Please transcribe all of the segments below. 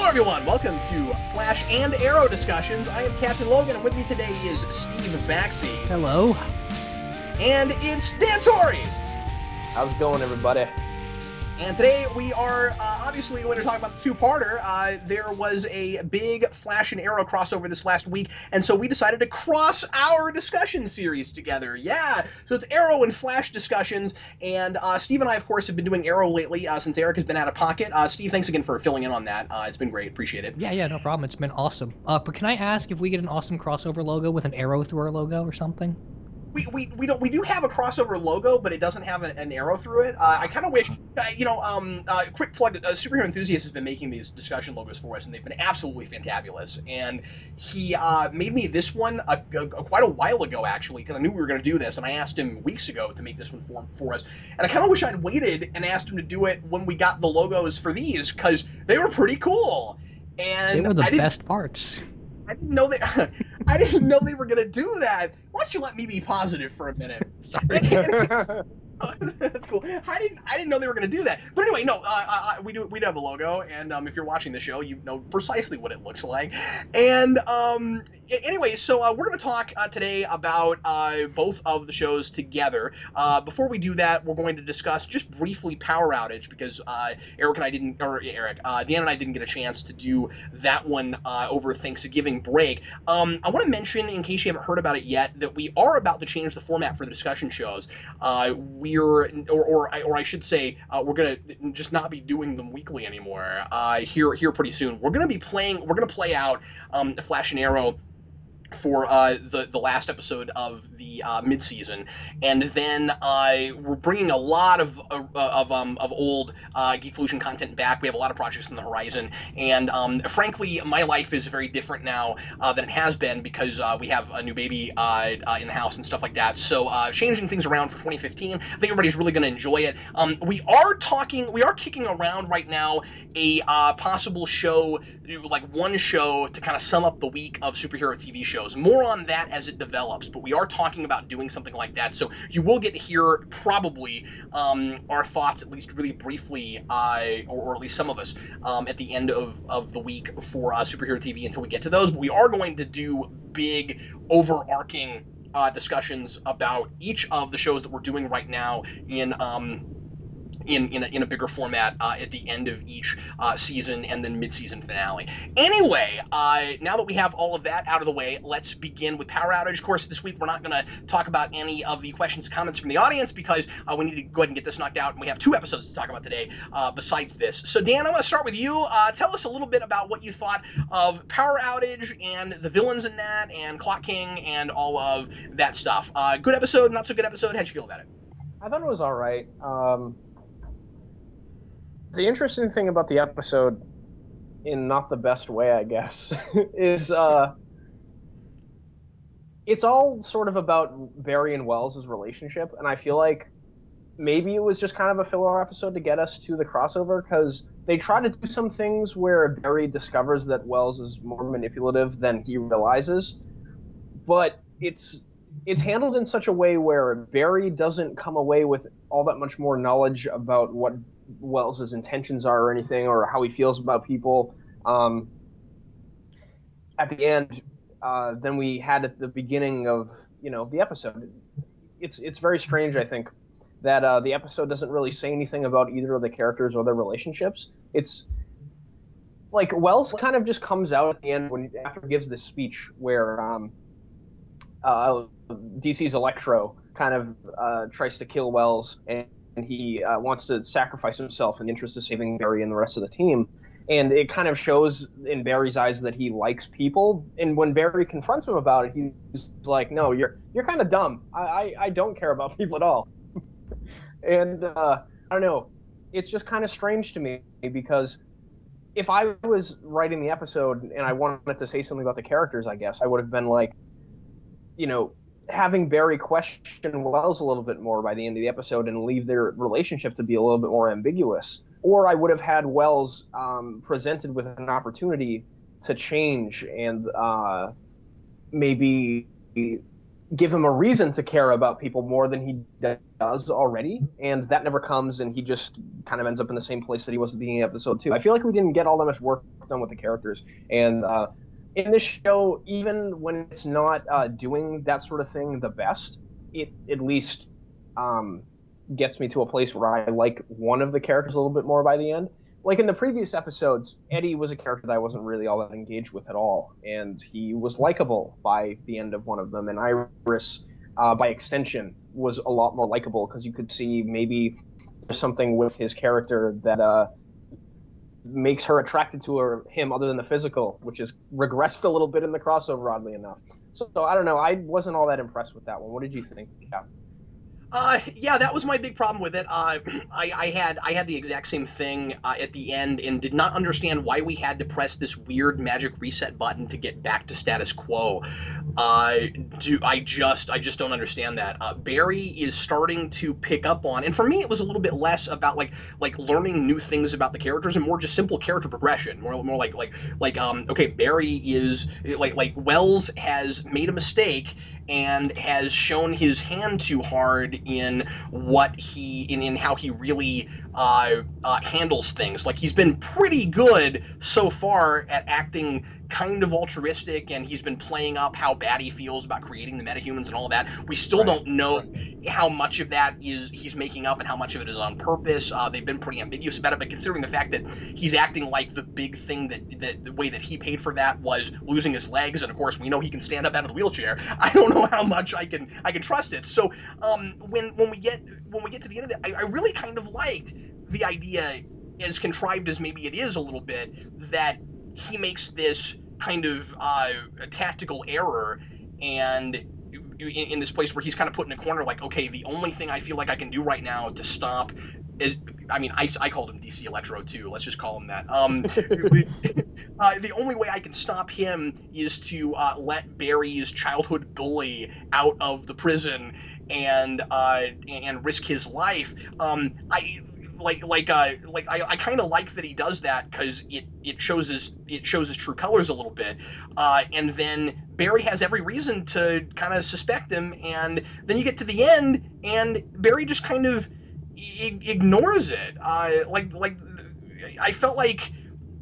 everyone, welcome to Flash and Arrow discussions. I am Captain Logan, and with me today is Steve Baxi. Hello. And it's Dan Torrey. How's it going, everybody? And today we are obviously going to talk about the two-parter. There was a big Flash and Arrow crossover this last week, and so we decided to cross our discussion series together. Yeah, so it's Arrow and Flash discussions, and Steve and I, of course, have been doing Arrow lately since Eric has been out of pocket. Steve, thanks again for filling in on that. It's been great. Appreciate it. Yeah, no problem. It's been awesome. But can I ask if we get an awesome crossover logo with an arrow through our logo or something? We do have a crossover logo, but it doesn't have an arrow through it. I kind of wish, quick plug, Superhero Enthusiast has been making these discussion logos for us, and they've been absolutely fantabulous. And he made me this one quite a while ago, actually, because I knew we were going to do this, and I asked him weeks ago to make this one for us. And I kind of wish I'd waited and asked him to do it when we got the logos for these, because they were pretty cool. And they were the best parts. I didn't know they. I didn't know they were gonna do that. Why don't you let me be positive for a minute? Sorry. That's cool. I didn't know they were gonna do that. But anyway, no. We do have a logo, and if you're watching the show, you know precisely what it looks like. And anyway, so we're gonna talk today about both of the shows together. Before we do that, we're going to discuss just briefly Power Outage because Dan and I didn't get a chance to do that one over Thanksgiving break. I want to mention, in case you haven't heard about it yet, that we are about to change the format for the discussion shows. We're gonna just not be doing them weekly anymore. Here pretty soon. We're gonna play out Flash and Arrow for the last episode of the mid-season, and then we're bringing a lot of old Geekvolution content back. We have a lot of projects on the horizon, and frankly, my life is very different now than it has been because we have a new baby in the house and stuff like that. So changing things around for 2015, I think everybody's really going to enjoy it. We are kicking around right now a possible show, like one show to kind of sum up the week of superhero TV shows. More on that as it develops, but we are talking about doing something like that. So you will get to hear probably our thoughts, at least really briefly, or at least some of us, at the end of the week for superhero TV until we get to those. But we are going to do big, overarching discussions about each of the shows that we're doing right now in a bigger format at the end of each season and then mid-season finale. Anyway, now that we have all of that out of the way, let's begin with Power Outage. Of course, this week we're not going to talk about any of the questions and comments from the audience because we need to go ahead and get this knocked out, and we have two episodes to talk about today besides this. So Dan, I'm going to start with you. Tell us a little bit about what you thought of Power Outage and the villains in that and Clock King and all of that stuff. Good episode, not so good episode. How'd you feel about it? I thought it was all right. The interesting thing about the episode, in not the best way, I guess, is it's all sort of about Barry and Wells' relationship, and I feel like maybe it was just kind of a filler episode to get us to the crossover, because they try to do some things where Barry discovers that Wells is more manipulative than he realizes, but it's handled in such a way where Barry doesn't come away with all that much more knowledge about what Wells' intentions are or anything, or how he feels about people. At the end, than we had at the beginning of the episode. It's very strange, I think, that the episode doesn't really say anything about either of the characters or their relationships. It's like Wells kind of just comes out at the end after he gives this speech where DC's Electro kind of tries to kill Wells, and he wants to sacrifice himself in the interest of saving Barry and the rest of the team. And it kind of shows in Barry's eyes that he likes people. And when Barry confronts him about it, he's like, "No, you're kind of dumb. I don't care about people at all." And I don't know. It's just kind of strange to me because if I was writing the episode and I wanted to say something about the characters, I guess I would have been like, having Barry question Wells a little bit more by the end of the episode and leave their relationship to be a little bit more ambiguous. Or I would have had Wells presented with an opportunity to change and maybe give him a reason to care about people more than he does already, and that never comes, and he just kind of ends up in the same place that he was at the beginning of episode 2. I feel like we didn't get all that much work done with the characters, and in this show, even when it's not doing that sort of thing the best, it at least um, gets me to a place where I like one of the characters a little bit more by the end. Like in the previous episodes, Eddie was a character that I wasn't really all that engaged with at all, and he was likable by the end of one of them. And Iris, by extension, was a lot more likable because you could see maybe there's something with his character that makes her attracted to him other than the physical, which has regressed a little bit in the crossover, oddly enough. So I don't know. I wasn't all that impressed with that one. What did you think, Cap? Yeah, that was my big problem with it. I had the exact same thing at the end, and did not understand why we had to press this weird magic reset button to get back to status quo. I just don't understand that. Barry is starting to pick up on, and for me, it was a little bit less about like learning new things about the characters, and more just simple character progression. More okay, Barry is like Wells has made a mistake and has shown his hand too hard in in how he really handles things. Like, he's been pretty good so far at acting kind of altruistic, and he's been playing up how bad he feels about creating the metahumans and all that. We still Right. don't know how much of that is he's making up and how much of it is on purpose. They've been pretty ambiguous about it, but considering the fact that he's acting like the big thing that the way that he paid for that was losing his legs, and of course we know he can stand up out of the wheelchair. I don't know how much I can trust it. So when we get to the end of it, I really kind of liked the idea, as contrived as maybe it is a little bit, that he makes this kind of tactical error, and in this place where he's kind of put in a corner, like, okay, the only thing I feel like I can do right now to stop is, I mean, I called him DC Electro too. Let's just call him that. The only way I can stop him is to let Barry's childhood bully out of the prison and risk his life. I kind of like that he does that, because it shows his true colors a little bit, and then Barry has every reason to kind of suspect him, and then you get to the end, and Barry just kind of ignores it. I felt like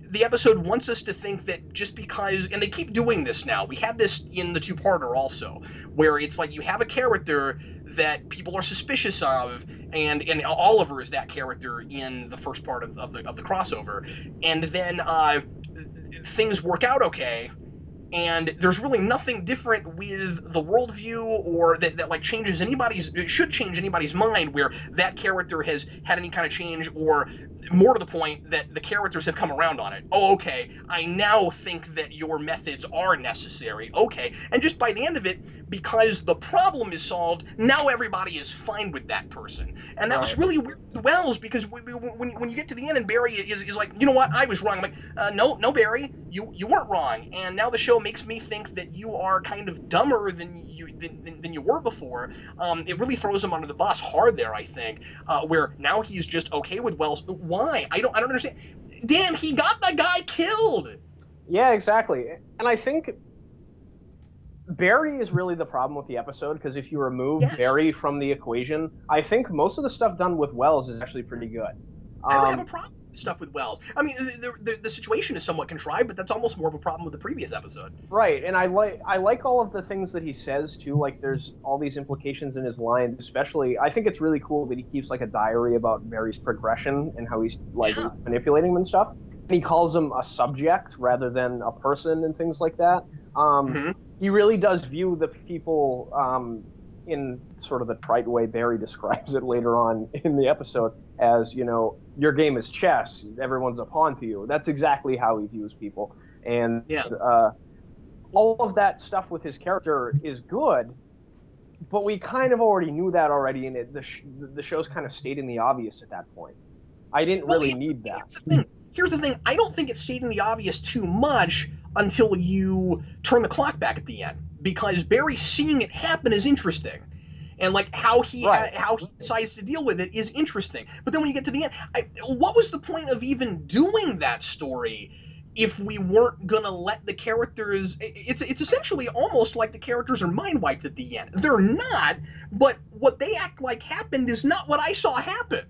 the episode wants us to think that just because, and they keep doing this now, we had this in the two-parter also, where it's like you have a character that people are suspicious of, and Oliver is that character in the first part of the crossover, and then things work out okay, and there's really nothing different with the worldview, or that like changes anybody's, it should change anybody's mind, where that character has had any kind of change, or more to the point, that the characters have come around on it. Oh, okay, I now think that your methods are necessary. Okay, and just by the end of it, because the problem is solved, now everybody is fine with that person. And that was Right. really weird to Wells, because when you get to the end and Barry is like, you know what, I was wrong. I'm like, no, Barry, you weren't wrong. And now the show makes me think that you are kind of dumber than you were before. It really throws him under the bus hard there, I think. Where now he's just okay with Wells. Why? I don't understand. Damn, he got the guy killed. Yeah, exactly. And I think Barry is really the problem with the episode because if you remove Yes, Barry from the equation, I think most of the stuff done with Wells is actually pretty good. I don't have a Um, problem with stuff with Wells. I mean, the situation is somewhat contrived, but that's almost more of a problem with the previous episode. right, and I like all of the things that he says too. Like there's all these implications in his lines, especially. I think it's really cool that he keeps like a diary about Barry's progression and how he's like Yeah. manipulating them and stuff. And he calls him a subject rather than a person and things like that. Um, Mm-hmm. he really does view the people in sort of the trite way Barry describes it later on in the episode as, your game is chess. Everyone's a pawn to you. That's exactly how he views people. And Yeah. all of that stuff with his character is good, but we kind of already knew that already, and the show's kind of stating the obvious at that point. I didn't Well, really need that. here's the thing. Here's the thing. I don't think it's stating the obvious too much until you turn the clock back at the end, because Barry seeing it happen is interesting, and like Right. how he decides to deal with it is interesting. But then when you get to the end, what was the point of even doing that story if we weren't gonna let the characters, it's essentially almost like the characters are mind wiped at the end. They're not, but what they act like happened is not what I saw happen.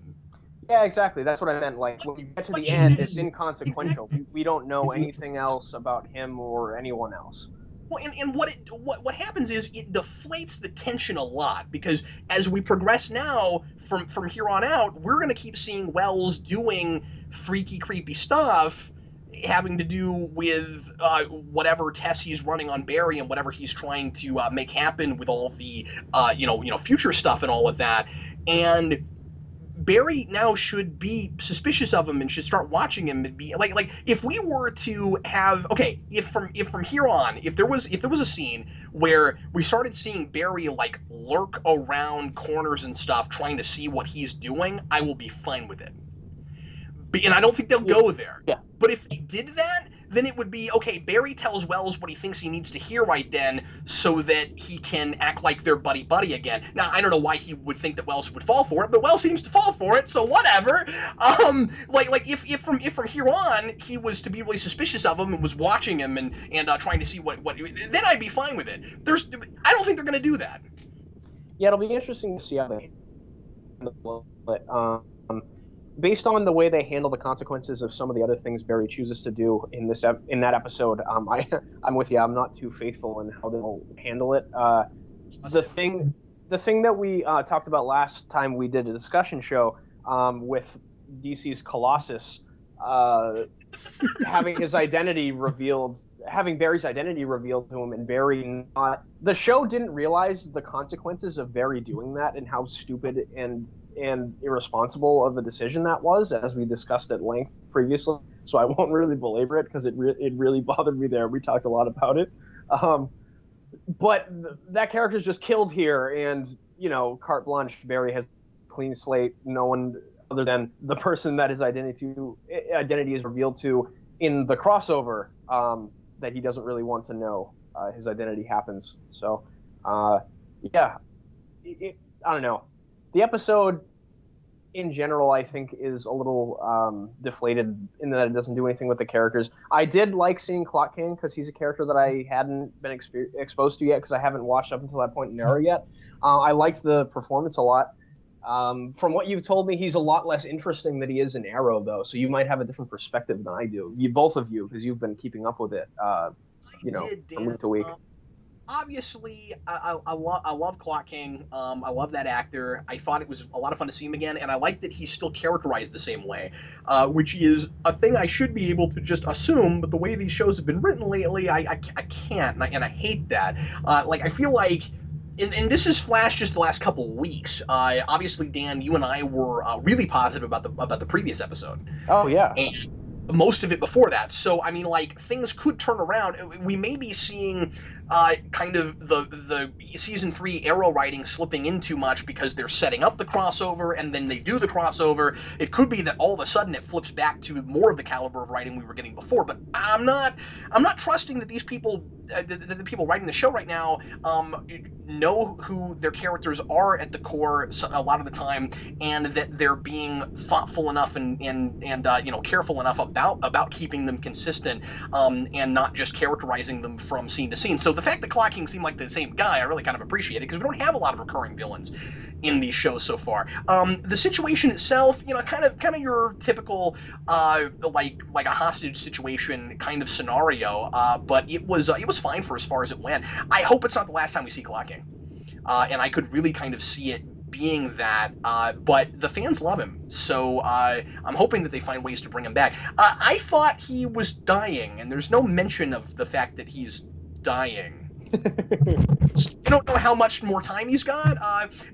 Yeah, exactly. That's what I meant. Like when you get to the But it end, it's is inconsequential. exactly. We don't know anything else about him or anyone else. Well, and what happens is it deflates the tension a lot because as we progress now from here on out, we're going to keep seeing Wells doing freaky, creepy stuff having to do with whatever tests he's running on Barry and whatever he's trying to make happen with all the future stuff and all of that. And Barry now should be suspicious of him and should start watching him and be like if we were to have okay if from here on if there was a scene where we started seeing Barry like lurk around corners and stuff trying to see what he's doing, I will be fine with it. And I don't think they'll go there. Yeah. But if they did that, then it would be okay. Barry tells Wells what he thinks he needs to hear right then, so that he can act like they're buddy buddy again. Now I don't know why he would think that Wells would fall for it, but Wells seems to fall for it, so whatever. Like if from here on he was to be really suspicious of him and was watching him and trying to see what then I'd be fine with it. I don't think they're gonna do that. Yeah, it'll be interesting to see how they handle it. Based on the way they handle the consequences of some of the other things Barry chooses to do in that episode, I'm with you. I'm not too faithful in how they'll handle it. The thing that we talked about last time we did a discussion show with DC's Colossus having his identity revealed, having Barry's identity revealed to him, and Barry not. The show didn't realize the consequences of Barry doing that and how stupid and irresponsible of a decision that was, as we discussed at length previously. So I won't really belabor it because it really bothered me there. We talked a lot about it. But that character's just killed here, and carte blanche. Barry has a clean slate. No one other than the person that his identity is revealed to in the crossover that he doesn't really want to know. His identity happens. So, yeah, I don't know. The episode in general, I think, is a little deflated in that it doesn't do anything with the characters. I did like seeing Clock King because he's a character that I hadn't been exposed to yet because I haven't watched up until that point in Arrow yet. I liked the performance a lot. From what you've told me, he's a lot less interesting than he is in Arrow, though. So you might have a different perspective than I do. Both of you, because you've been keeping up with it. From week to week. Obviously, I love Clock King. I love that actor. I thought it was a lot of fun to see him again, and I like that he's still characterized the same way, which is a thing I should be able to just assume. But the way these shows have been written lately, I can't, and I hate that. I feel like. And this is Flash just the last couple of weeks. Obviously, Dan, you and I were really positive about the previous episode. Oh yeah. And most of it before that. So I mean, like things could turn around. We may be seeing kind of the season 3 Arrow writing slipping in too much because they're setting up the crossover and then they do the crossover. It could be that all of a sudden it flips back to more of the caliber of writing we were getting before. But I'm not trusting that these people, the people writing the show right now, know who their characters are at the core a lot of the time, and that they're being thoughtful enough and careful enough about keeping them consistent, and not just characterizing them from scene to scene. So the fact that Clock King seemed like the same guy, I really kind of appreciate it because we don't have a lot of recurring villains in these shows so far. The situation itself, kind of your typical like a hostage situation kind of scenario, but it was fine for as far as it went. I hope it's not the last time we see Clock King, and I could really kind of see it being that, but the fans love him, so I'm hoping that they find ways to bring him back. I thought he was dying, and there's no mention of the fact that he's dying. I don't know how much more time he's got,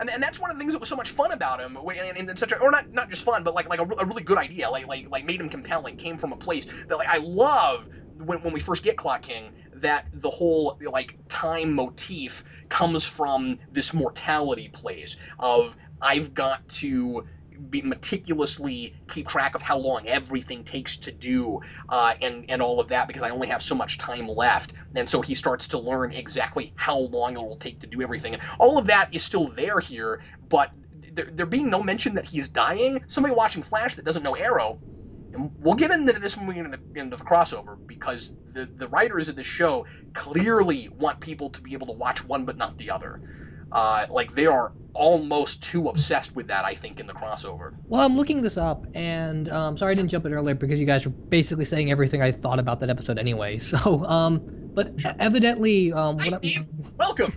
and that's one of the things that was so much fun about him, and such a, or not just fun, but like a really good idea, like made him compelling, came from a place that I love when we first get Clock King, that the whole like time motif comes from this mortality place of I've got to meticulously keep track of how long everything takes to do, and all of that because I only have so much time left. And so he starts to learn exactly how long it will take to do everything. And all of that is still there here, but there being no mention that he's dying. Somebody watching Flash that doesn't know Arrow and we'll get into this when we get into the crossover, because the writers of the show clearly want people to be able to watch one but not the other. Like they are almost too obsessed with that, I think, in the crossover. Well, I'm looking this up, and sorry I didn't jump in earlier because you guys were basically saying everything I thought about that episode anyway. So, but Sure. evidently, Hi, Steve. Welcome.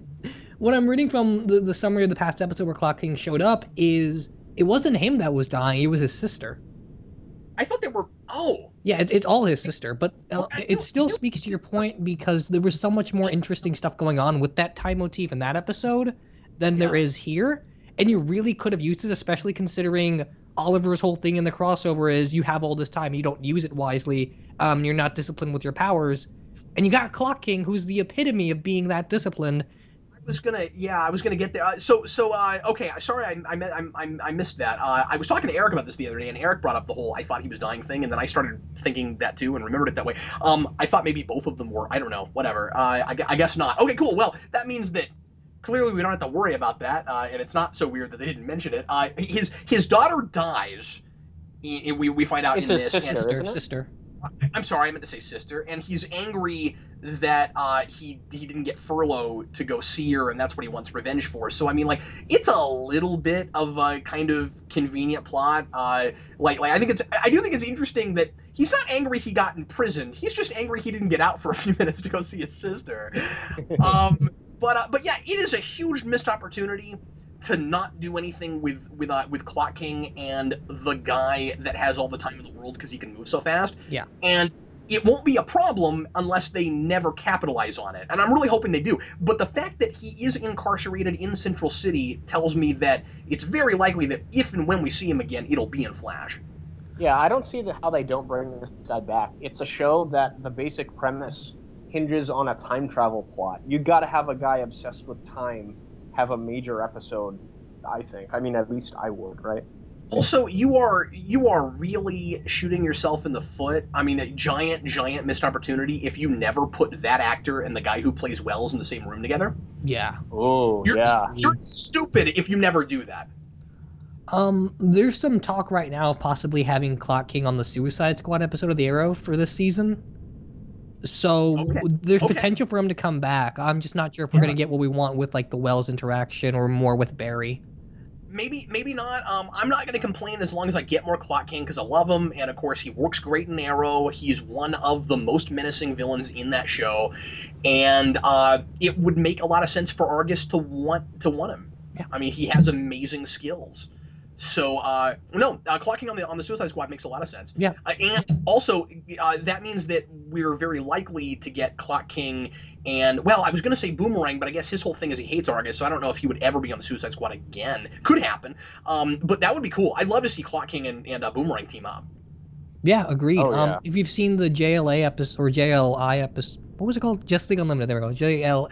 what I'm reading from the summary of the past episode where Clock King showed up is it wasn't him that was dying; it was his sister. I thought they were. Oh, Yeah, it's all his sister, but okay. it still speaks to your point because there was so much more interesting stuff going on with that time motif in that episode than there Yeah. is here, and you really could have used it, especially considering Oliver's whole thing in the crossover is you have all this time, you don't use it wisely, you're not disciplined with your powers, and you got Clock King, who's the epitome of being that disciplined. I was gonna get there. Okay. Sorry, I missed that. I was talking to Eric about this the other day, and Eric brought up the whole "I thought he was dying" thing, and then I started thinking that too, and remembered it that way. I thought maybe both of them were. I don't know. Whatever. I guess not. Okay, cool. Well, that means that clearly we don't have to worry about that, and it's not so weird that they didn't mention it. His daughter dies. We find out It's in his this. sister, isn't it? Sister. I'm sorry, I meant to say sister, and he's angry that he didn't get furlough to go see her, and that's what he wants revenge for. So I mean, like, it's a little bit of a kind of convenient plot. I do think it's interesting that he's not angry he got in prison. He's just angry he didn't get out for a few minutes to go see his sister. But yeah, it is a huge missed opportunity to not do anything with Clock King and the guy that has all the time in the world because he can move so fast. Yeah. And it won't be a problem unless they never capitalize on it. And I'm really hoping they do. But the fact that he is incarcerated in Central City tells me that it's very likely that if and when we see him again, it'll be in Flash. Yeah, I don't see how they don't bring this guy back. It's a show that the basic premise hinges on a time travel plot. You got to have a guy obsessed with time have a major episode, I think. I mean, at least I would, right? Also, you are really shooting yourself in the foot. I mean, a giant missed opportunity if you never put that actor and the guy who plays Wells in the same room together. Yeah. Oh, yeah. You're stupid if you never do that. There's some talk right now of possibly having Clock King on the Suicide Squad episode of the Arrow for this season. So Okay. there's Okay. potential for him to come back. I'm just not sure if we're gonna get what we want with like the Wells interaction or more with Barry. Maybe not. I'm not going to complain as long as I get more Clock King because I love him, and of course he works great in Arrow. He's one of the most menacing villains in that show, and it would make a lot of sense for Argus to want him. Yeah. I mean, he has amazing skills. So no, Clock King on the Suicide Squad makes a lot of sense. Yeah. And also that means that we're very likely to get Clock King. And, well, I was going to say Boomerang, but I guess his whole thing is he hates Argus, so I don't know if he would ever be on the Suicide Squad again. Could happen. But that would be cool. I'd love to see Clock King and Boomerang team up. Yeah, agreed. Oh, yeah. If you've seen the JLA episode or JLI episode, what was it called? Just League Unlimited. There we go.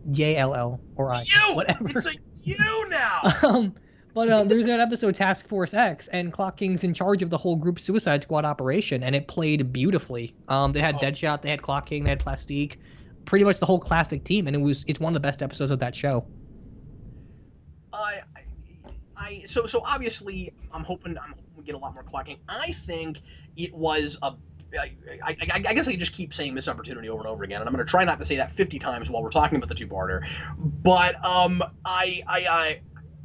JLL or I. You! Whatever. It's a you now! But there's that episode Task Force X, and Clock King's in charge of the whole group Suicide Squad operation, and it played beautifully. They had Deadshot, they had Clock King, they had Plastique, pretty much the whole classic team, and it's one of the best episodes of that show. So obviously I'm hoping we get a lot more Clock King. I think it was a. I guess I just keep saying missed opportunity over and over again, and I'm going to try not to say that 50 times while we're talking about the two-parter. But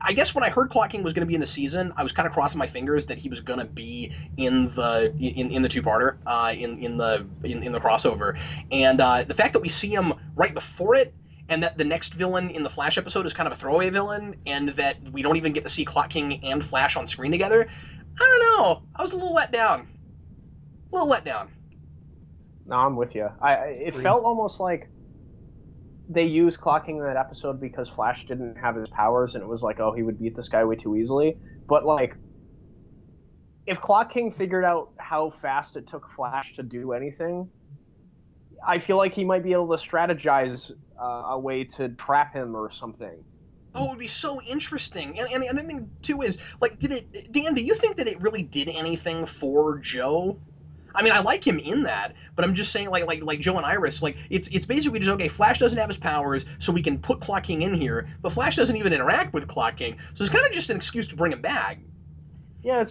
I guess when I heard Clock King was going to be in the season, I was kind of crossing my fingers that he was going to be in the two-parter, in the crossover, and the fact that we see him right before it, and that the next villain in the Flash episode is kind of a throwaway villain, and that we don't even get to see Clock King and Flash on screen together, I don't know. I was a little let down. No, I'm with you. It felt almost like they used Clock King in that episode because Flash didn't have his powers, and it was like, oh, he would beat this guy way too easily. But like, if Clock King figured out how fast it took Flash to do anything, I feel like he might be able to strategize a way to trap him or something. Oh, it would be so interesting. And the other thing too is, like, Dan, do you think that it really did anything for Joe? I mean, I like him in that, but I'm just saying, like Joe and Iris, like it's basically just, okay, Flash doesn't have his powers, so we can put Clock King in here, but Flash doesn't even interact with Clock King, so it's kind of just an excuse to bring him back. Yeah,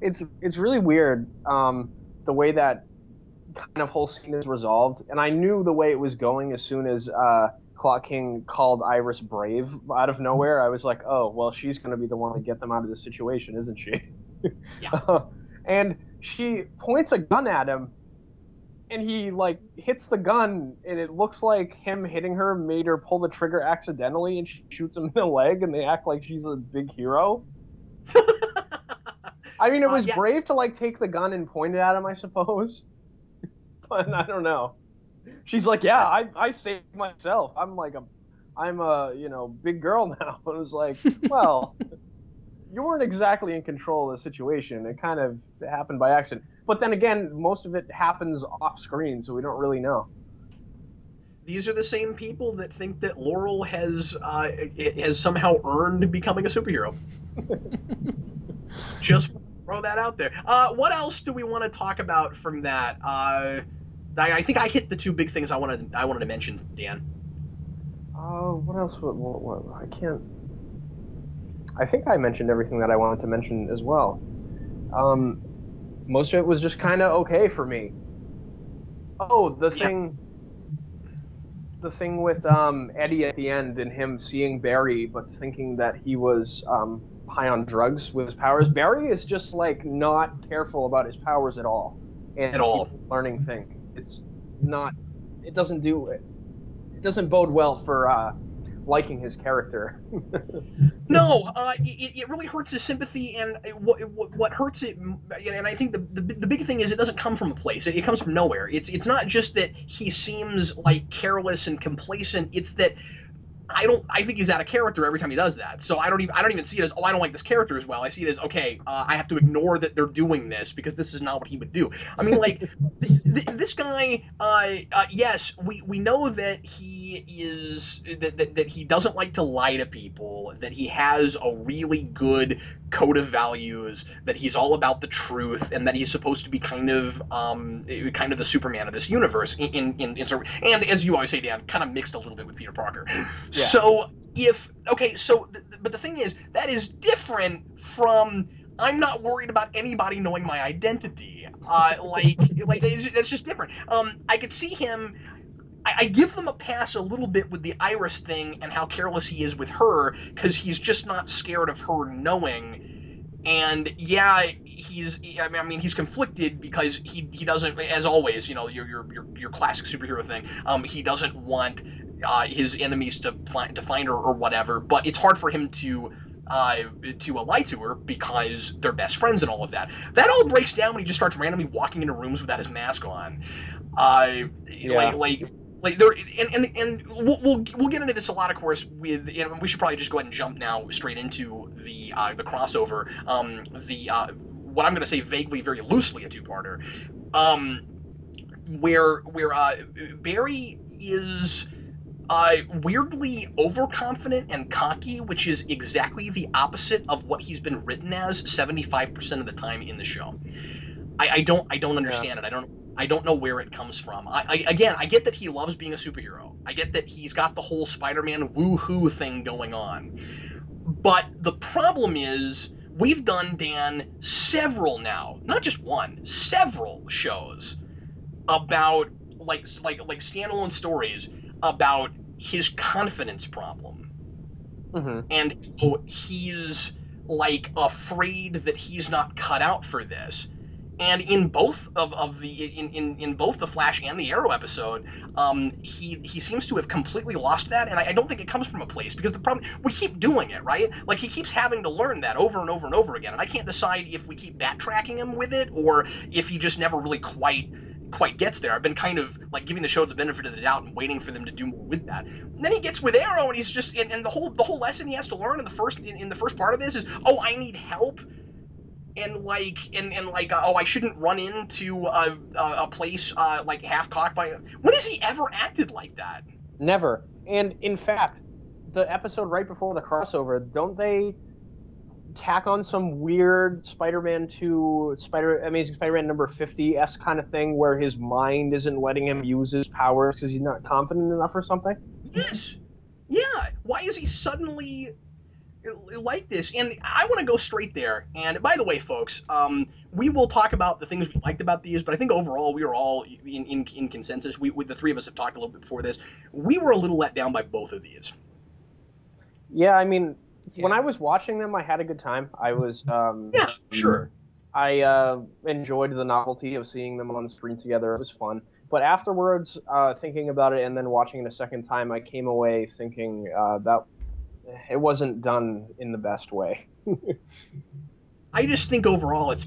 it's really weird, the way that kind of whole scene is resolved, and I knew the way it was going as soon as Clock King called Iris brave out of nowhere. I was like, oh well, she's going to be the one to get them out of this situation, isn't she? Yeah. And she points a gun at him, and he like hits the gun, and it looks like him hitting her made her pull the trigger accidentally, and she shoots him in the leg, and they act like she's a big hero. I mean, it was Yeah. brave to like take the gun and point it at him, I suppose, but I don't know. She's like, yeah, That's I saved myself. I'm a big girl now. It was like, well, you weren't exactly in control of the situation. It kind of happened by accident. But then again, most of it happens off screen, so we don't really know. These are the same people that think that Laurel has somehow earned becoming a superhero. Just throw that out there. What else do we want to talk about from that? I think I hit the two big things I wanted to mention, Dan. What else? I can't. I think I mentioned everything that I wanted to mention as well. Um, Most of it was just kind of okay for me. Oh, Yeah. the thing with Eddie at the end and him seeing Barry, but thinking that he was high on drugs with his powers. Barry is just like not careful about his powers at all, At and he's all. a learning thing. It's not. It doesn't do. It doesn't bode well for liking his character. No, it really hurts his sympathy, and what hurts it, and I think the big thing is it doesn't come from a place. It comes from nowhere. It's not just that he seems like careless and complacent. It's that I think he's out of character every time he does that. So I don't even see it as, oh, I don't like this character as well. I see it as, okay, I have to ignore that they're doing this because this is not what he would do. I mean, like this guy. Yes, we know that he is that he doesn't like to lie to people. That he has a really good code of values. That he's all about the truth, and that he's supposed to be kind of the Superman of this universe. And as you always say, Dan, kind of mixed a little bit with Peter Parker. Yeah. So if okay, but the thing is that is different from I'm not worried about anybody knowing my identity. Like that's just different. I could see him. I give them a pass a little bit with the Iris thing and how careless he is with her because he's just not scared of her knowing. And yeah, he's conflicted because he doesn't, as always, your classic superhero thing. He doesn't want his enemies to find her or whatever. But it's hard for him to lie to her because they're best friends and all of that. That all breaks down when he just starts randomly walking into rooms without his mask on. Uh, like Yeah. like like there and we'll get into this a lot, of course. We should probably just go ahead and jump now straight into the crossover. The what I'm going to say vaguely, very loosely, a two-parter. Um, where Barry is weirdly overconfident and cocky, which is exactly the opposite of what he's been written as 75% of the time in the show. I don't Yeah. understand it. I don't know where it comes from. Again, I get that he loves being a superhero. I get that he's got the whole Spider-Man woohoo thing going on. But the problem is we've done, Dan, several now, not just one, several shows about like standalone stories about his confidence problem. Hmm. And so he's like afraid that he's not cut out for this. And in both of the in both the Flash and the Arrow episode, he seems to have completely lost that, and I don't think it comes from a place because the problem we keep doing it, right? Like he keeps having to learn that over and over and over again, and I can't decide if we keep backtracking him with it or if he just never really quite gets there. I've been kind of like giving the show the benefit of the doubt and waiting for them to do more with that. And then he gets with Arrow, and he's just and the whole lesson he has to learn in the first part of this is, oh, I need help, and oh, I shouldn't run into a place like half cocked by. When has he ever acted like that? Never. And in fact, the episode right before the crossover, don't they tack on some weird Spider-Man 2, Amazing Spider-Man number 50 kind of thing where his mind isn't letting him use his powers because he's not confident enough or something? Yes. Yeah. Why is he suddenly? like this, and I want to go straight there. And by the way, folks, we will talk about the things we liked about these, but I think overall we were all in consensus. We the three of us have talked a little bit before this. We were a little let down by both of these. Yeah, I mean, when Yeah. I was watching them, I had a good time. Yeah, sure. I enjoyed the novelty of seeing them on screen together. It was fun. But afterwards, thinking about it and then watching it a second time, I came away thinking that it wasn't done in the best way. I just think overall it's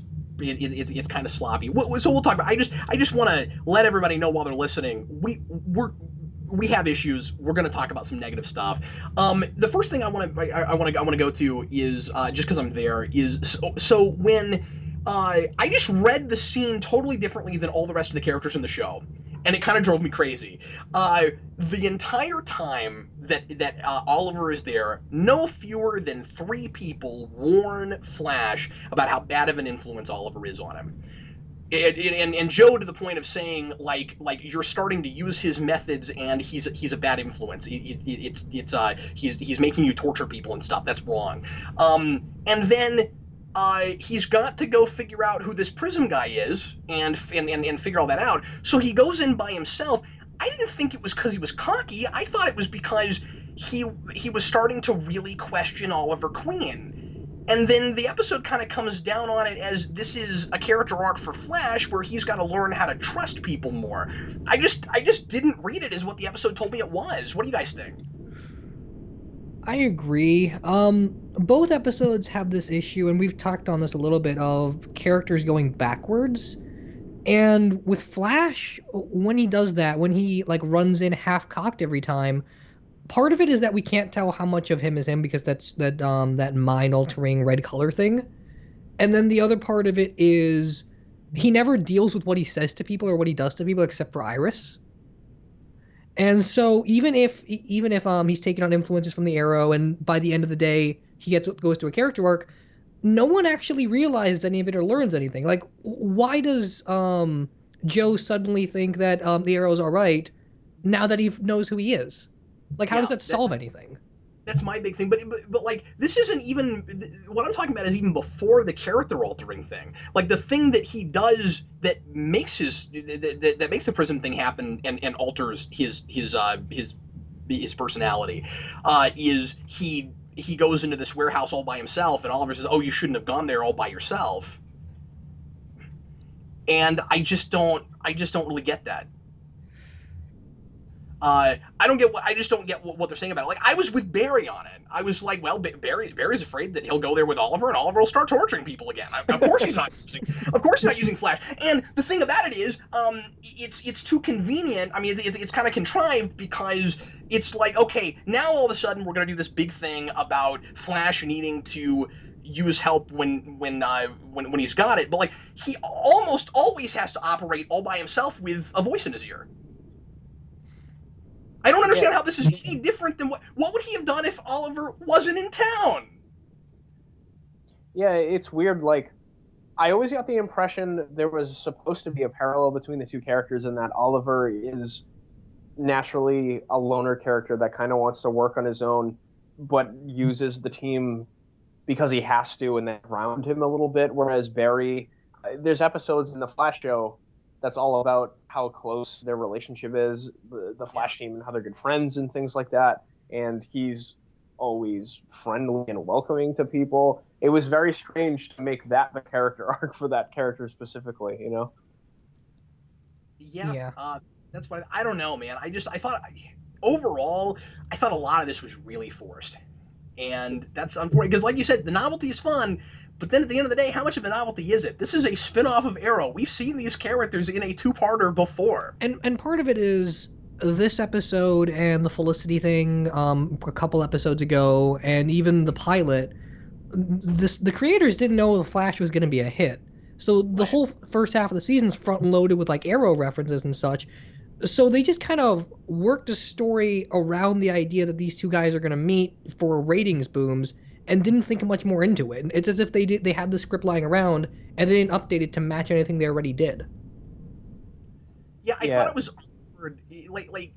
kind of sloppy. So we'll talk about. I just want to let everybody know while they're listening. We have issues. We're going to talk about some negative stuff. The first thing I want to go to is just because I'm there is so when I just read the scene totally differently than all the rest of the characters in the show, and it kind of drove me crazy. The entire time that Oliver is there, no fewer than 3 people warn Flash about how bad of an influence Oliver is on him. And Joe to the point of saying like you're starting to use his methods and he's a bad influence. He's making you torture people and stuff. That's wrong. And then he's got to go figure out who this Prism guy is and figure all that out. So he goes in by himself. I didn't think it was because he was cocky. I thought it was because he was starting to really question Oliver Queen. And then the episode kind of comes down on it as this is a character arc for Flash where he's got to learn how to trust people more. I just didn't read it as what the episode told me it was. What do you guys think? I agree. Both episodes have this issue, and we've talked on this a little bit of characters going backwards. And with Flash, when he does that, when he like runs in half cocked every time, part of it is that we can't tell how much of him is him because that mind altering red color thing. And then the other part of it is he never deals with what he says to people or what he does to people except for Iris. And so even if he's taking on influences from the Arrow and by the end of the day he goes to a character arc, no one actually realizes any of it or learns anything. Like why does Joe suddenly think that the Arrow's all right now that he knows who he is? Like how does Yeah, that solve anything? that's my big thing. But like this isn't even what I'm talking about is even before the character altering thing. Like the thing that he does that makes that makes the Prism thing happen and alters his personality is he goes into this warehouse all by himself and Oliver says, "Oh, you shouldn't have gone there all by yourself." And I just don't really get that. I just don't get what they're saying about it. Like I was with Barry on it. I was like, well, Barry's afraid that he'll go there with Oliver, and Oliver will start torturing people again. Of course he's not using Flash. And the thing about it is, it's too convenient. I mean, it's kind of contrived because it's like, okay, now all of a sudden we're gonna do this big thing about Flash needing to use help when he's got it, but like he almost always has to operate all by himself with a voice in his ear. I don't Yeah, understand how this is any different than what would he have done if Oliver wasn't in town? yeah, it's weird. Like I always got the impression there was supposed to be a parallel between the two characters, and that Oliver is naturally a loner character that kind of wants to work on his own, but uses the team because he has to and then ground him a little bit. Whereas Barry, there's episodes in the Flash show that's all about how close their relationship is, the Yeah. Flash team and how they're good friends and things like that. And he's always friendly and welcoming to people. It was very strange to make that the character arc for that character specifically, you know? Yeah, Yeah. that's what I don't know, man. I thought overall, I thought a lot of this was really forced, and that's unfortunate because, like you said, the novelty is fun, but then at the end of the day, how much of a novelty is it? This is a spin-off of Arrow. We've seen these characters in a two-parter before. And part of it is this episode and the Felicity thing a couple episodes ago and even the pilot, the creators didn't know the Flash was going to be a hit. So the Right. whole first half of the season's front loaded with like Arrow references and such. So they just kind of worked a story around the idea that these two guys are going to meet for ratings booms and didn't think much more into it. It's as if they had the script lying around and they didn't update it to match anything they already did. Yeah, I thought Yeah, it was awkward. Like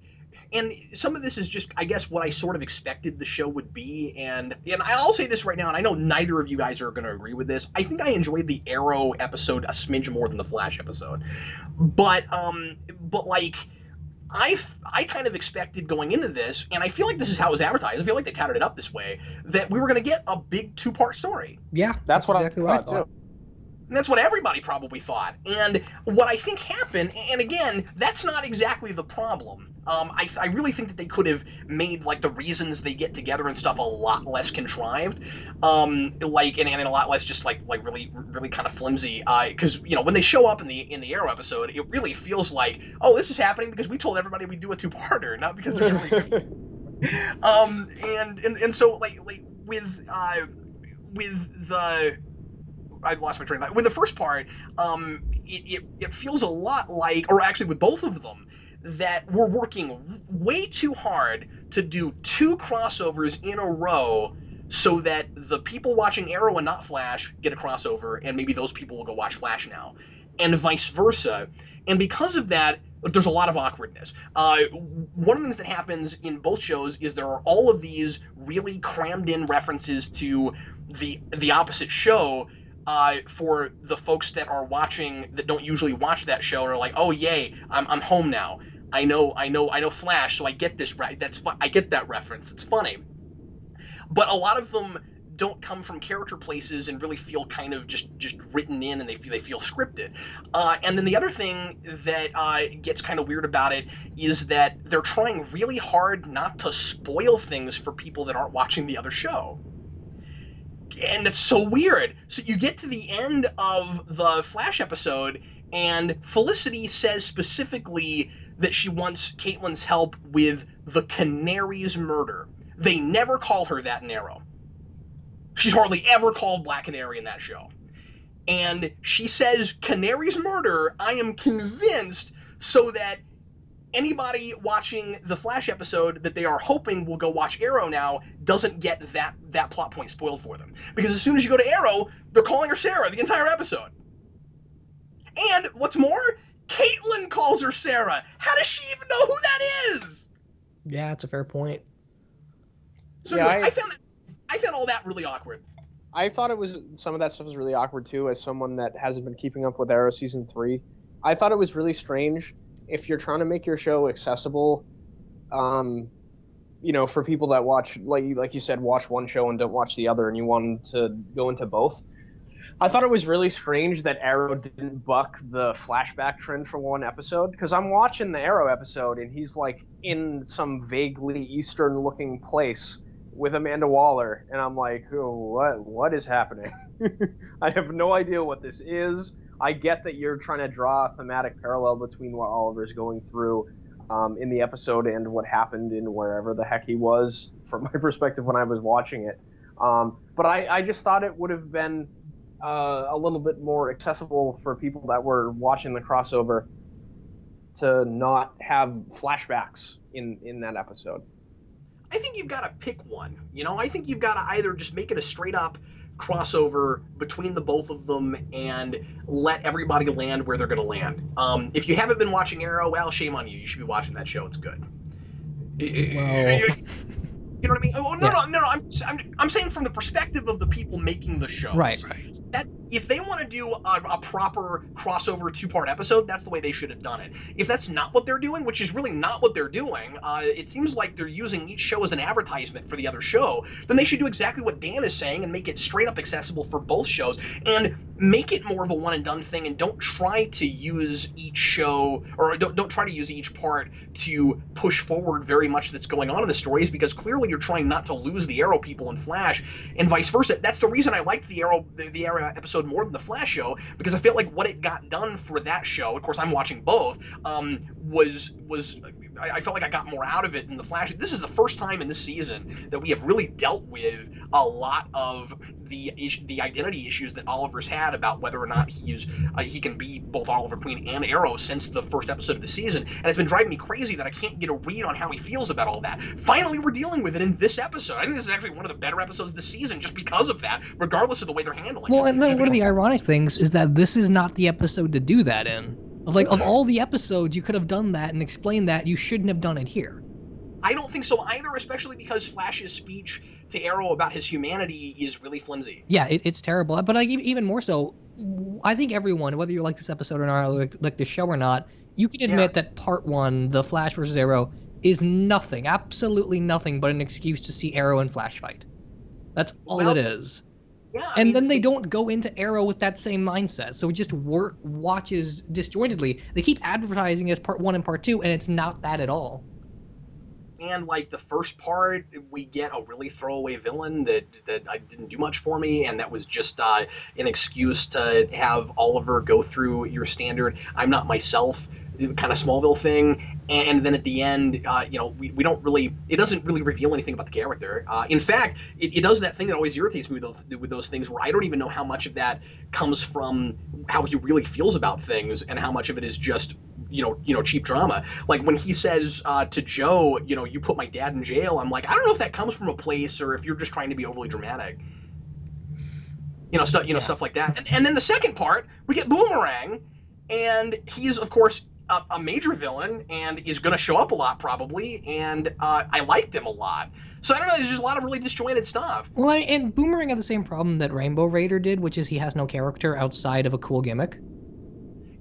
and some of this is just, I guess, what I sort of expected the show would be. And I'll say this right now, and I know neither of you guys are going to agree with this. I think I enjoyed the Arrow episode a smidge more than the Flash episode, but like. I kind of expected going into this, and I feel like this is how it was advertised. I feel like they touted it up this way, that we were going to get a big 2-part story. Yeah, That's what exactly I what thought too. And that's what everybody probably thought. And what I think happened, and again, that's not exactly the problem. I really think that they could have made like the reasons they get together and stuff a lot less contrived, and a lot less just like really kind of flimsy. Because when they show up in the Arrow episode, it really feels like, oh, this is happening because we told everybody we'd do a 2-parter, not because there's really. And so like with the. I lost my train of thought. With the first part, it feels a lot like, or actually with both of them, that we're working way too hard to do 2 crossovers in a row so that the people watching Arrow and not Flash get a crossover, and maybe those people will go watch Flash now, and vice versa. And because of that, there's a lot of awkwardness. One of the things that happens in both shows is there are all of these really crammed in references to the opposite show, for the folks that are watching that don't usually watch that show and are like, oh yay, I'm home now. I know Flash, so I get this right. That's fun. I get that reference. It's funny, but a lot of them don't come from character places and really feel kind of just written in, and they feel scripted. And then the other thing that gets kind of weird about it is that they're trying really hard not to spoil things for people that aren't watching the other show. And it's so weird. So you get to the end of the Flash episode, and Felicity says specifically that she wants Caitlin's help with the Canary's murder. They never call her that in Arrow. She's hardly ever called Black Canary in that show. And she says, Canary's murder, I am convinced, so that anybody watching the Flash episode that they are hoping will go watch Arrow now doesn't get that plot point spoiled for them. Because as soon as you go to Arrow, they're calling her Sarah the entire episode. And what's more, Caitlin calls her Sarah. How does she even know who that is? Yeah, it's a fair point. So Yeah, anyway, I found all that really awkward. I thought it was, some of that stuff was really awkward too, as someone that hasn't been keeping up with Arrow season 3. I thought it was really strange if you're trying to make your show accessible, for people that watch, like you said, watch one show and don't watch the other, and you want to go into both. I thought it was really strange that Arrow didn't buck the flashback trend for one episode, because I'm watching the Arrow episode and he's like in some vaguely Eastern-looking place with Amanda Waller, and I'm like, oh, what is happening? I have no idea what this is. I get that you're trying to draw a thematic parallel between what Oliver's going through in the episode and what happened in wherever the heck he was, from my perspective when I was watching it. But I just thought it would have been a little bit more accessible for people that were watching the crossover to not have flashbacks in that episode. I think you've got to pick one. I think you've got to either just make it a straight up crossover between the both of them and let everybody land where they're going to land. If you haven't been watching Arrow, well, shame on you. You should be watching that show. It's good. Well, you know what I mean? Oh, no. I'm saying from the perspective of the people making the shows. Right. That if they want to do a proper crossover 2-part episode, that's the way they should have done it. If that's not what they're doing, which is really not what they're doing, it seems like they're using each show as an advertisement for the other show, then they should do exactly what Dan is saying and make it straight up accessible for both shows, and make it more of a one and done thing, and don't try to use each show, or don't try to use each part to push forward very much that's going on in the stories, because clearly you're trying not to lose the Arrow people in Flash, and vice versa. That's the reason I liked the Arrow episode more than the Flash show, because I felt like what it got done for that show, of course I'm watching both, was I felt like I got more out of it than the Flash. This is the first time in this season that we have really dealt with a lot of the identity issues that Oliver's had about whether or not he can be both Oliver Queen and Arrow since the first episode of the season, and it's been driving me crazy that I can't get a read on how he feels about all that. Finally, we're dealing with it in this episode. I think this is actually one of the better episodes of the season just because of that, regardless of the way they're handling it. Well, and then one of the ironic things is that this is not the episode to do that in. Of all the episodes you could have done that and explained that, you shouldn't have done it here. I don't think so either, especially because Flash's speech to Arrow about his humanity is really flimsy. Yeah, it's terrible. But like even more so, I think everyone, whether you like this episode or not, or like the show or not, you can Yeah. admit that part one, the Flash versus Arrow, is nothing, absolutely nothing but an excuse to see Arrow and Flash fight. That's all it Well, is. yeah, I And mean, then they don't go into Arrow with that same mindset. So it just watches disjointedly. They keep advertising as part one and part two, and it's not that at all. and like the first part, we get a really throwaway villain that I didn't do much for me, and that was just an excuse to have Oliver go through your standard "I'm not myself" kind of Smallville thing. And then at the end, we don't really, it doesn't really reveal anything about the character. In fact, it does that thing that always irritates me with those things, where I don't even know how much of that comes from how he really feels about things and how much of it is just cheap drama. Like when he says to Joe, you put my dad in jail. I'm like, I don't know if that comes from a place or if you're just trying to be overly dramatic. Yeah. Stuff like that. And then the second part, we get Boomerang, and he's of course a major villain and is going to show up a lot probably. And I liked him a lot. So I don't know. There's just a lot of really disjointed stuff. Well, and Boomerang had the same problem that Rainbow Raider did, which is he has no character outside of a cool gimmick.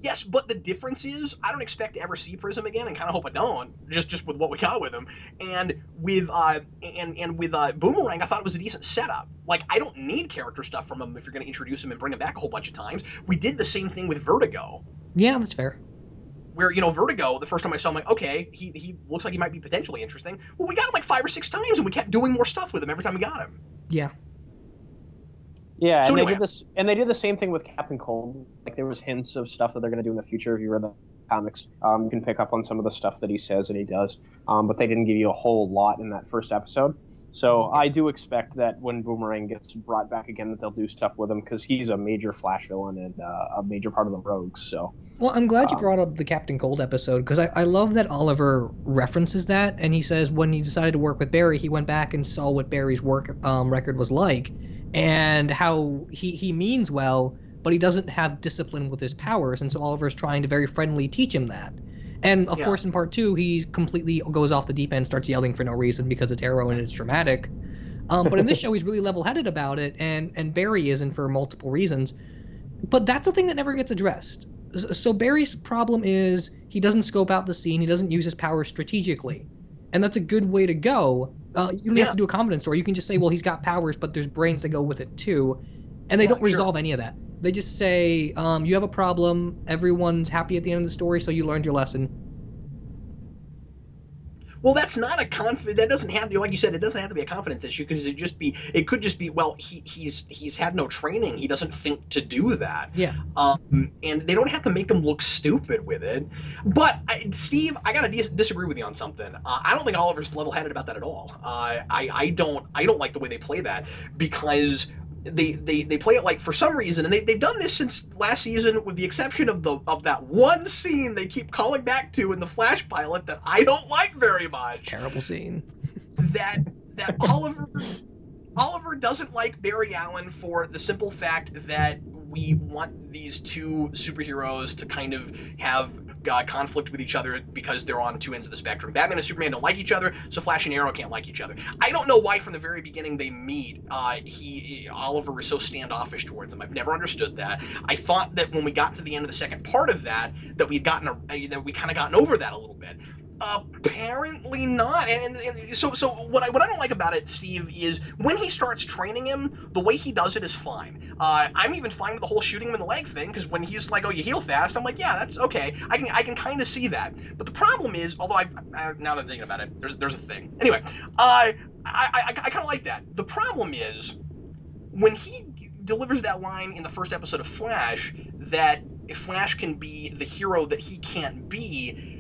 Yes, but the difference is I don't expect to ever see Prism again, and kind of hope I don't. Just with what we got with him, and with Boomerang, I thought it was a decent setup. Like I don't need character stuff from him if you're going to introduce him and bring him back a whole bunch of times. We did the same thing with Vertigo, Yeah, that's fair. where Vertigo, the first time I saw him, like okay, he looks like he might be potentially interesting. Well, we got him like 5 or 6 times, and we kept doing more stuff with him every time we got him. Yeah. Yeah, So and anyway, they did the same thing with Captain Cold. Like there was hints of stuff that they're going to do in the future. If you read the comics, you can pick up on some of the stuff that he says and he does. But they didn't give you a whole lot in that first episode. So I do expect that when Boomerang gets brought back again, that they'll do stuff with him because he's a major Flash villain and a major part of the Rogues. So Well, I'm glad you um, brought up the Captain Cold episode because I love that Oliver references that, and he says when he decided to work with Barry, he went back and saw what Barry's work record was like, and how he means well, but he doesn't have discipline with his powers, and so Oliver's trying to very friendly teach him that. And of yeah. course, in part two, he completely goes off the deep end, starts yelling for no reason because it's Arrow and it's dramatic. But in this show, he's really level-headed about it, and Barry isn't for multiple reasons. But that's a thing that never gets addressed. So Barry's problem is he doesn't scope out the scene. He doesn't use his powers strategically, and that's a good way to go. You don't have Yeah, to do a confidence story. You can just say, well, he's got powers, but there's brains that go with it too, and they yeah, don't sure. resolve any of that. They just say, you have a problem. Everyone's happy at the end of the story, so you learned your lesson. Well, that's not a That doesn't have to, like you said, it doesn't have to be a confidence issue because it could just be, well, he's had no training. He doesn't think to do that. Yeah. And they don't have to make him look stupid with it. But Steve, I gotta disagree with you on something. I don't think Oliver's level-headed about that at all. I don't like the way they play that because they play it like for some reason, and they've done this since last season, with the exception of that one scene they keep calling back to in the Flash pilot that I don't like very much. Terrible scene. That that Oliver doesn't like Barry Allen for the simple fact that we want these two superheroes to kind of have conflict with each other because they're on two ends of the spectrum. Batman and Superman don't like each other, so Flash and Arrow can't like each other. I don't know why from the very beginning they meet, Oliver is so standoffish towards him. I've never understood that. I thought that when we got to the end of the second part of that we kind of gotten over that a little bit. Apparently not. So what I don't like about it, Steve, is when he starts training him, the way he does it is fine. I'm even fine with the whole shooting him in the leg thing, because when he's like, "Oh, you heal fast," I'm like, "Yeah, that's okay. I can kind of see that." But the problem is, although now that I'm thinking about it, there's a thing. Anyway, I kind of like that. The problem is when he delivers that line in the first episode of Flash, that Flash can be the hero that he can't be.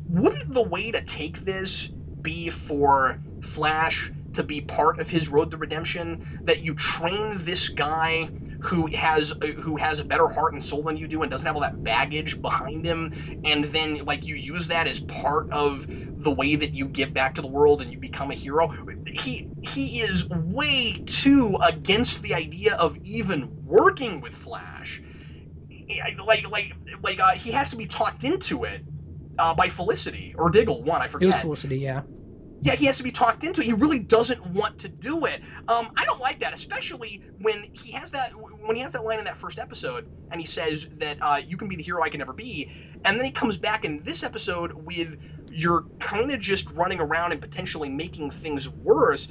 Wouldn't the way to take this be for Flash to be part of his road to redemption? That you train this guy who has a better heart and soul than you do and doesn't have all that baggage behind him, and then like you use that as part of the way that you give back to the world and you become a hero. He is way too against the idea of even working with Flash. He has to be talked into it by Felicity or Diggle, one I It was forget. Felicity, yeah. Yeah, he has to be talked into it. He really doesn't want to do it. I don't like that, especially when he has that line in that first episode, and he says that you can be the hero I can never be, and then he comes back in this episode with you're kind of just running around and potentially making things worse.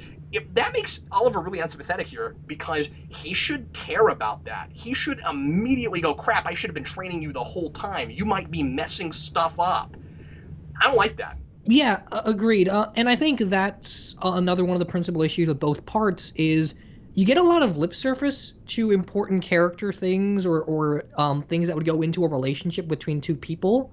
That makes Oliver really unsympathetic here because he should care about that. He should immediately go, crap, I should have been training you the whole time. You might be messing stuff up. I don't like that. Yeah, agreed. And I think that's another one of the principal issues of both parts is you get a lot of lip surface to important character things or things that would go into a relationship between two people,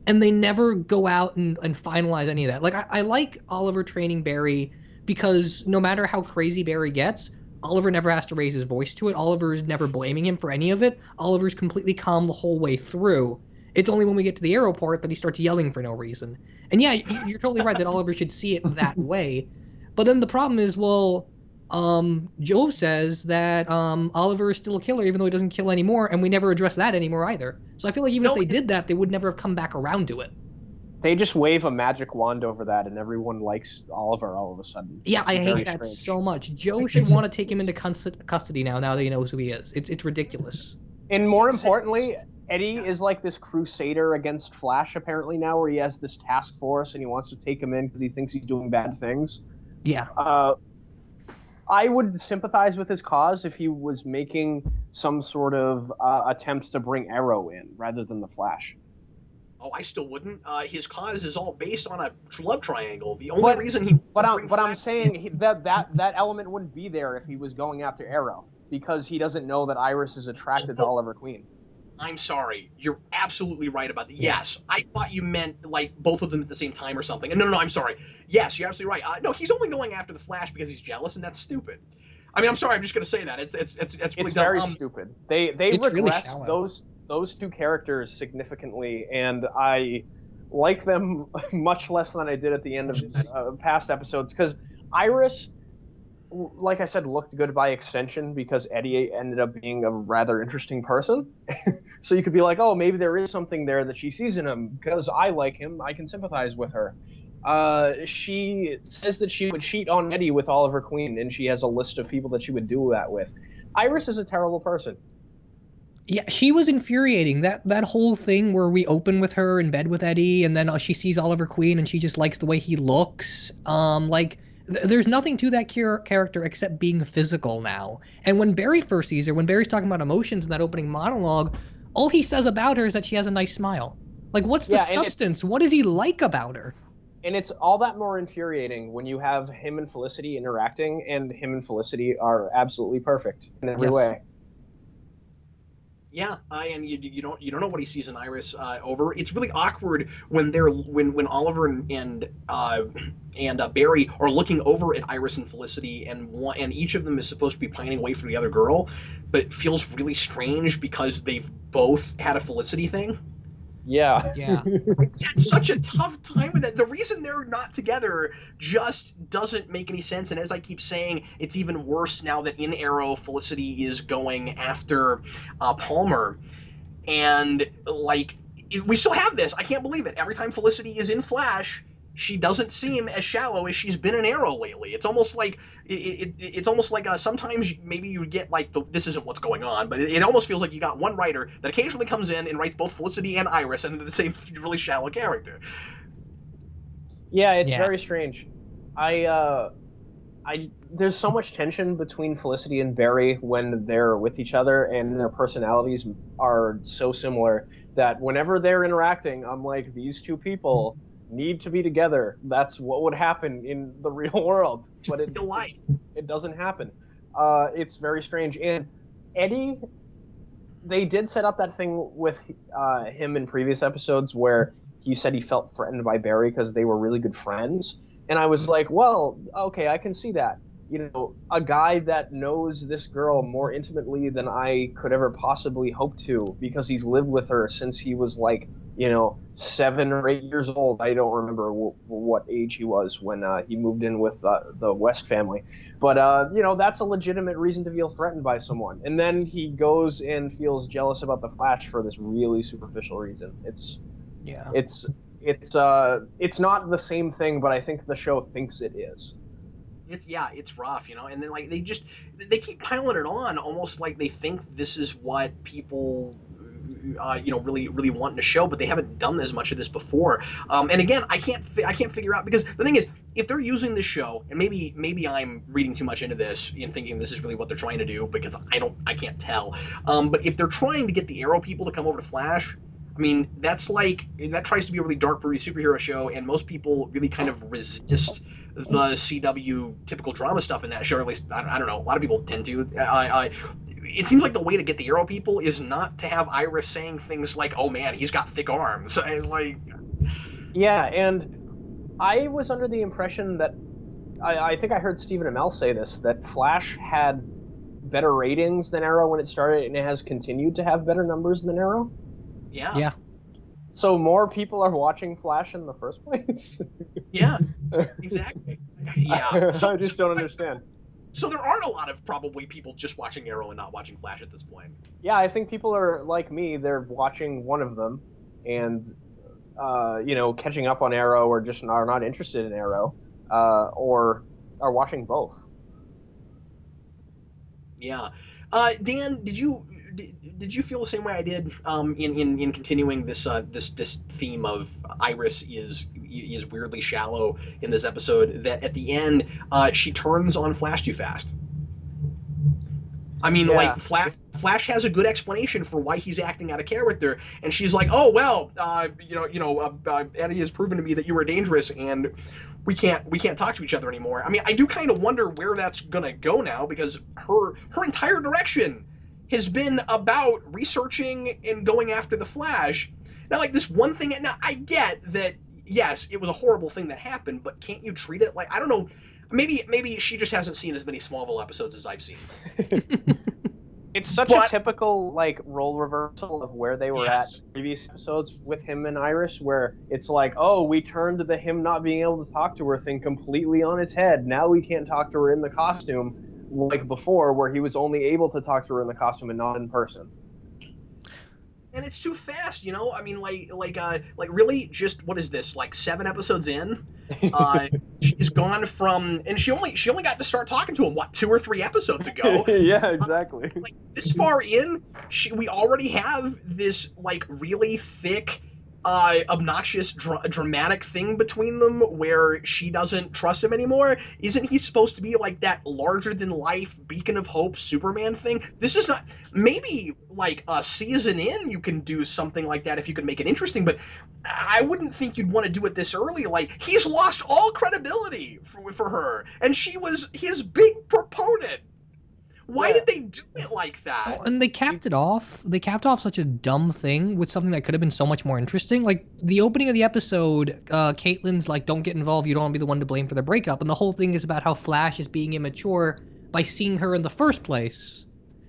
and they never go out and finalize any of that. Like I like Oliver training Barry because no matter how crazy Barry gets, Oliver never has to raise his voice to it. Oliver is never blaming him for any of it. Oliver's completely calm the whole way through. It's only when we get to the arrow part that he starts yelling for no reason. And yeah, you're totally right that Oliver should see it that way. But then the problem is, well, Joe says that Oliver is still a killer even though he doesn't kill anymore, and we never address that anymore either. So I feel like even if No, they did that, they would never have come back around to it. They just wave a magic wand over that, and everyone likes Oliver all of a sudden. Yeah, It's I hate very that strange. so much. Joe should want to take him into custody now that he knows who he is. It's ridiculous. And more importantly, Eddie is like this crusader against Flash apparently now, where he has this task force and he wants to take him in because he thinks he's doing bad things. Yeah. I would sympathize with his cause if he was making some sort of attempt to bring Arrow in rather than the Flash. Oh, I still wouldn't. His cause is all based on a love triangle. The only reason he But I'm saying that element wouldn't be there if he was going after Arrow because he doesn't know that Iris is attracted to Oliver Queen. I'm sorry. You're absolutely right about that. Yes, I thought you meant like both of them at the same time or something. No, I'm sorry. Yes, you're absolutely right. No, he's only going after the Flash because he's jealous, and that's stupid. I mean, I'm sorry. I'm just going to say that it's really dumb. Very stupid. They It's really regressed shallow. those two characters significantly, and I like them much less than I did at the end of past episodes because Iris, like I said, looked good by extension because Eddie ended up being a rather interesting person. So you could be like, oh, maybe there is something there that she sees in him because I like him. I can sympathize with her. She says that she would cheat on Eddie with Oliver Queen, and she has a list of people that she would do that with. Iris is a terrible person. Yeah, she was infuriating. That whole thing where we open with her in bed with Eddie, and then she sees Oliver Queen, and she just likes the way he looks. There's nothing to that character except being physical now. And when Barry first sees her, when Barry's talking about emotions in that opening monologue, all he says about her is that she has a nice smile. Like, what's the substance? What does he like about her? And it's all that more infuriating when you have him and Felicity interacting, and him and Felicity are absolutely perfect in every way. Yeah, and you don't know what he sees in Iris over. It's really awkward when they're when Oliver and Barry are looking over at Iris and Felicity, and each of them is supposed to be pining away for the other girl, but it feels really strange because they've both had a Felicity thing. Yeah. It's had such a tough time with it. The reason they're not together just doesn't make any sense. And as I keep saying, it's even worse now that in Arrow, Felicity is going after Palmer. And, like, we still have this. I can't believe it. Every time Felicity is in Flash, she doesn't seem as shallow as she's been in Arrow lately. It's almost like it's almost like sometimes maybe you get like this isn't what's going on, but it almost feels like you got one writer that occasionally comes in and writes both Felicity and Iris, and they're the same really shallow character. Yeah, it's very strange. I there's so much tension between Felicity and Barry when they're with each other, and their personalities are so similar that whenever they're interacting, I'm like, these two people need to be together. That's what would happen in the real world, but Real life. it doesn't happen. It's very strange. And Eddie, they did set up that thing with him in previous episodes where he said he felt threatened by Barry because they were really good friends. And I was like, well, okay, I can see that. You know, a guy that knows this girl more intimately than I could ever possibly hope to because he's lived with her since he was like, 7 or 8 years old. I don't remember what age he was when he moved in with the West family. But, that's a legitimate reason to feel threatened by someone. And then he goes and feels jealous about the Flash for this really superficial reason. Yeah. It's It's not the same thing, but I think the show thinks it is. It's rough, and then like they keep piling it on, almost like they think this is what people really want in a show, but they haven't done as much of this before. And again, I can't figure out, because the thing is, if they're using this show, and maybe I'm reading too much into this and thinking this is really what they're trying to do, because I can't tell. But if they're trying to get the Arrow people to come over to Flash, I mean, that tries to be a really dark, broody superhero show, and most people really kind of resist the CW typical drama stuff in that show. Or at least I don't know. A lot of people tend to. It seems like the way to get the Arrow people is not to have Iris saying things like, "Oh man, he's got thick arms." Yeah, and I was under the impression that I think I heard Stephen Amell say this, that Flash had better ratings than Arrow when it started, and it has continued to have better numbers than Arrow. Yeah, Yeah. So more people are watching Flash in the first place. yeah, exactly. Yeah. I just don't understand. So there aren't a lot of probably people just watching Arrow and not watching Flash at this point. Yeah, I think people are like me. They're watching one of them and catching up on Arrow, or just are not interested in Arrow, or are watching both. Yeah. Dan, did you feel the same way I did, in continuing this theme of Iris is weirdly shallow in this episode, that at the end she turns on Flash too fast? I mean, Yeah. like Flash has a good explanation for why he's acting out of character, and she's like, "Oh well, Eddie has proven to me that you are dangerous, and we can't talk to each other anymore." I mean, I do kind of wonder where that's gonna go now, because her entire direction has been about researching and going after the Flash. Now, like this one thing. Now, I get that. Yes, it was a horrible thing that happened, but can't you treat it like, I don't know? Maybe she just hasn't seen as many Smallville episodes as I've seen. It's such a But typical like role reversal of where they were at yes, previous episodes with him and Iris, where it's like, oh, we turned the him not being able to talk to her thing completely on its head. Now we can't talk to her in the costume like before, where he was only able to talk to her in the costume and not in person. and it's too fast. I mean, like really, just what is this? Like 7 episodes in, uh, she's gone from, and she only got to start talking to him, what, 2 or 3 episodes ago. Yeah, exactly. Like this far in, we already have this like really thick, obnoxious, dramatic thing between them, where she doesn't trust him anymore. Isn't he supposed to be like that larger than life beacon of hope Superman thing? This is not. Maybe like a season in, you can do something like that if you can make it interesting, but I wouldn't think you'd want to do it this early. Like, he's lost all credibility for her, and she was his big proponent. Why Yeah. did they do it like Oh, that? and they capped it off. They capped off such a dumb thing with something that could have been so much more interesting. Like the opening of the episode, Caitlyn's like, "Don't get involved. You don't want to be the one to blame for the breakup." And the whole thing is about how Flash is being immature by seeing her in the first place.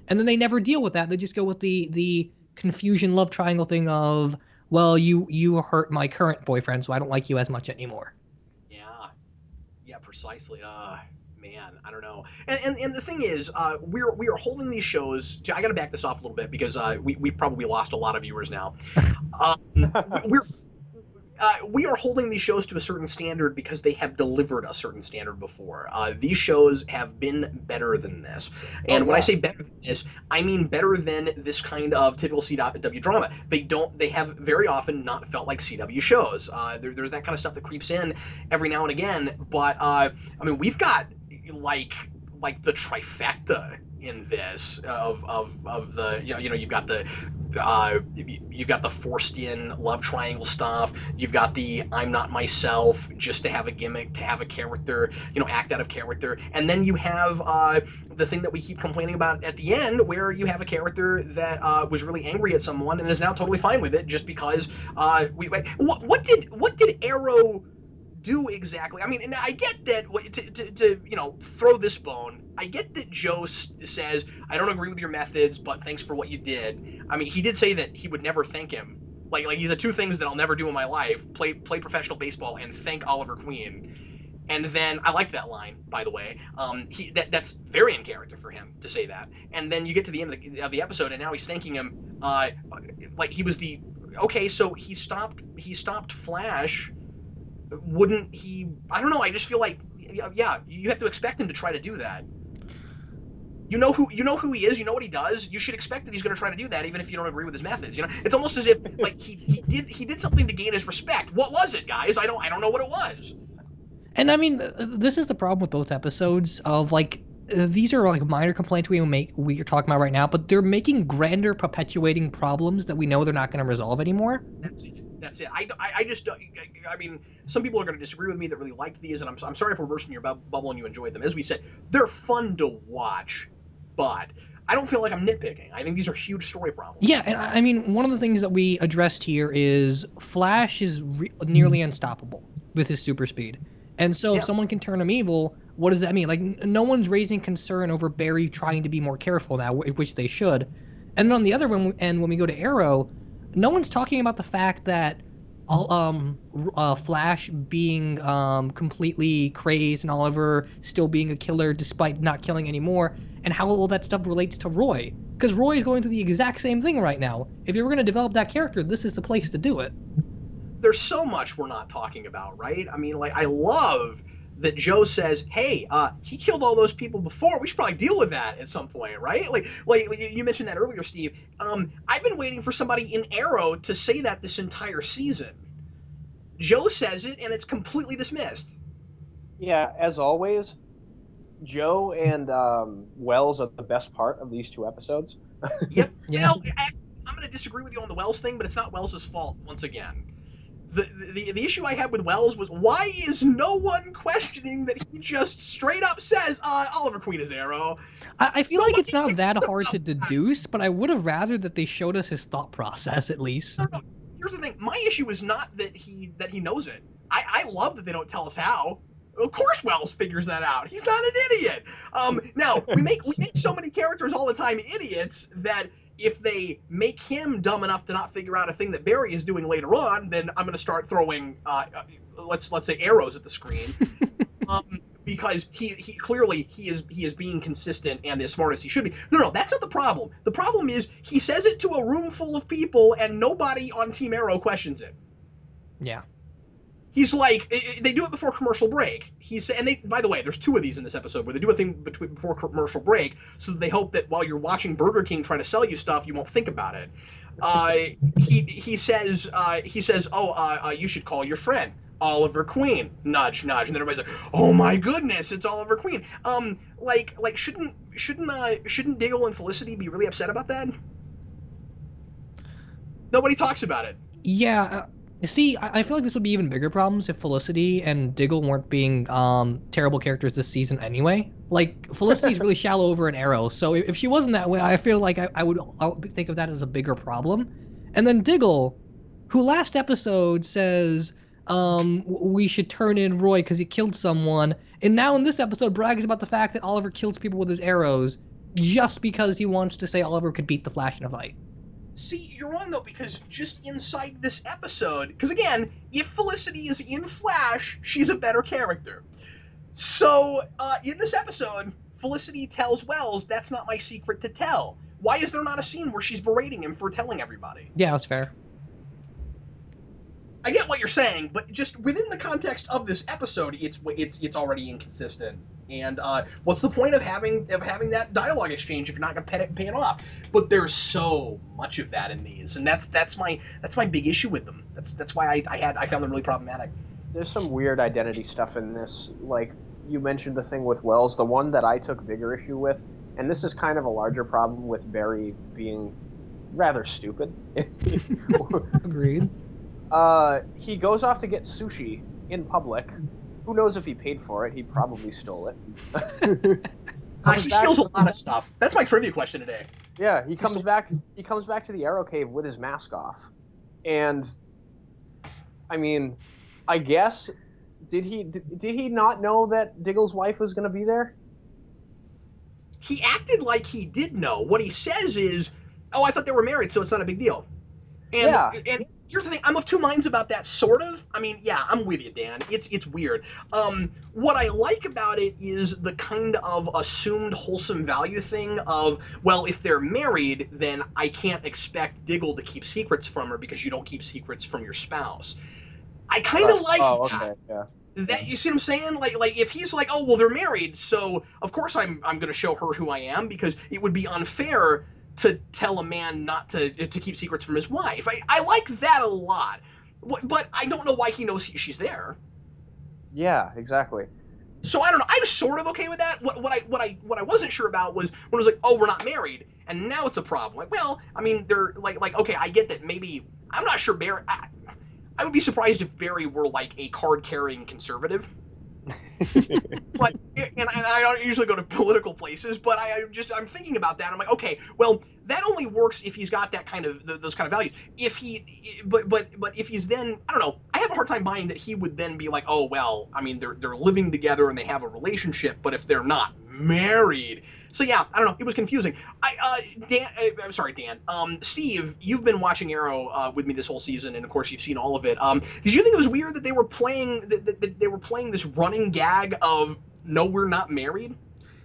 And then they never deal with that. They just go with the confusion love triangle thing of, well, you hurt my current boyfriend, so I don't like you as much anymore. Yeah, yeah, precisely. Man, I don't know. And the thing is, we are holding these shows. I got to back this off a little bit, because we probably lost a lot of viewers now. We're we are holding these shows to a certain standard because they have delivered a certain standard before. These shows have been better than this. Oh And when I yeah. say better than this, I mean better than this kind of typical CW drama. They have very often not felt like CW shows. There's that kind of stuff that creeps in every now and again, but I mean, we've got like the trifecta in this of the, you've got the forced in love triangle stuff. You've got the I'm not myself just to have a gimmick, to have a character, act out of character. And then you have the thing that we keep complaining about at the end, where you have a character that was really angry at someone and is now totally fine with it, just because what did Arrow do exactly? I mean, and I get that, to throw this bone. I get that Joe says, "I don't agree with your methods, but thanks for what you did." I mean, he did say that he would never thank him. Like he said, two things that I'll never do in my life: play professional baseball and thank Oliver Queen. And then I liked that line, by the way. That's very in character for him to say that. And then you get to the end of the episode, and now he's thanking him, like he was the okay, so he stopped Flash. Wouldn't he? I don't know. I just feel like, yeah, you have to expect him to try to do that. You know who he is. You know what he does. You should expect that he's going to try to do that, even if you don't agree with his methods. It's almost as if like he did something to gain his respect. What was it, guys? I don't know what it was. And I mean, this is the problem with both episodes of like these are like minor complaints we are talking about right now, but they're making grander, perpetuating problems that we know they're not going to resolve anymore. That's it. That's it. I just I mean, some people are going to disagree with me that really liked these, and I'm sorry if we're bursting your bubble and you enjoyed them. As we said, they're fun to watch, but I don't feel like I'm nitpicking. I think these are huge story problems. Yeah, and I mean, one of the things that we addressed here is Flash is nearly unstoppable with his super speed. And so if Yeah. someone can turn him evil, what does that mean? Like, no one's raising concern over Barry trying to be more careful now, which they should. And then on the other end, when we go to Arrow, no one's talking about the fact that Flash being completely crazed and Oliver still being a killer despite not killing anymore, and how all that stuff relates to Roy. Because Roy is going through the exact same thing right now. If you're going to develop that character, this is the place to do it. There's so much we're not talking about, right? I mean, like, I love that Joe says, "Hey, he killed all those people before. We should probably deal with that at some point, right?" Like you mentioned that earlier, Steve. I've been waiting for somebody in Arrow to say that this entire season. Joe says it, and it's completely dismissed. Yeah, as always, Joe and Wells are the best part of these two episodes. Yep. Yeah. Well, I'm going to disagree with you on the Wells thing, but it's not Wells's fault once again. The issue I had with Wells was, why is no one questioning that he just straight up says Oliver Queen is Arrow? I feel like it's Nobody not that cares hard about to that. deduce, but I would have rather that they showed us his thought process at least. No, no. Here's the thing. My issue is not that he knows it. I love that they don't tell us how. Of course, Wells figures that out. He's not an idiot. Now we make so many characters all the time idiots that if they make him dumb enough to not figure out a thing that Barry is doing later on, then I'm going to start throwing let's say arrows at the screen. Because he clearly he is being consistent and as smart as he should be. No, that's not the problem. The problem is he says it to a room full of people and nobody on Team Arrow questions it. Yeah. He's like, they do it before commercial break. And they, by the way, there's two of these in this episode where they do a thing before commercial break, so that they hope that while you're watching Burger King try to sell you stuff, you won't think about it. He says, oh, you should call your friend Oliver Queen. Nudge, nudge, and then everybody's like, oh my goodness, it's Oliver Queen. Like shouldn't Diggle and Felicity be really upset about that? Nobody talks about it. Yeah. See, I feel like this would be even bigger problems if Felicity and Diggle weren't being terrible characters this season anyway. Like Felicity's really shallow over an Arrow, so if she wasn't that way, I feel like I would think of that as a bigger problem. And then Diggle, who last episode says we should turn in Roy because he killed someone, and now in this episode brags about the fact that Oliver kills people with his arrows just because he wants to say Oliver could beat the Flash in a fight. See, you're wrong though, because just inside this episode, because again, if Felicity is in Flash, she's a better character. So, in this episode, Felicity tells Wells, "That's not my secret to tell." Why is there not a scene where she's berating him for telling everybody? Yeah, that's fair. I get what you're saying, but just within the context of this episode, it's already inconsistent. And what's the point of having that dialogue exchange if you're not going to pay it off? But there's so much of that in these, and that's my big issue with them. That's why I found them really problematic. There's some weird identity stuff in this. Like you mentioned the thing with Wells, the one that I took bigger issue with, and this is kind of a larger problem with Barry being rather stupid. Agreed. He goes off to get sushi in public. Who knows if he paid for it? He probably stole it. He steals a lot of stuff. That's my trivia question today. Yeah, he comes back. He comes back to the Arrow Cave with his mask off, and I mean, I guess did he not know that Diggle's wife was going to be there? He acted like he did know. What he says is, "Oh, I thought they were married, so it's not a big deal." And Yeah, and here's the thing, I'm of two minds about that, sort of. I mean, yeah, I'm with you, Dan. It's weird. What I like about it is the kind of assumed wholesome value thing of, well, if they're married, then I can't expect Diggle to keep secrets from her because you don't keep secrets from your spouse. I kind of right. like Oh, that. okay, yeah. That, you see what I'm saying? Like if he's like, oh well, they're married, so of course I'm going to show her who I am, because it would be unfair to tell a man not to keep secrets from his wife. I like that a lot, but I don't know why he knows she's there. Yeah, exactly. So I don't know. I was sort of okay with that. What I wasn't sure about was when it was like, oh, we're not married, and now it's a problem. Like, well, I mean, they're like okay, I get that. Maybe I'm not sure. Barry, I would be surprised if Barry were like a card carrying conservative. But and I don't usually go to political places, but I'm thinking about that. I'm like, okay, well, that only works if he's got that kind of those kind of values. If he, but if he's then, I don't know, I have a hard time buying that he would then be like, oh well, I mean they're living together and they have a relationship, but if they're not married, so yeah, I don't know, it was confusing. Dan, I'm sorry, Dan. Steve, you've been watching Arrow with me this whole season, and of course you've seen all of it. Did you think it was weird that they were playing that they were playing this running gag of no, we're not married?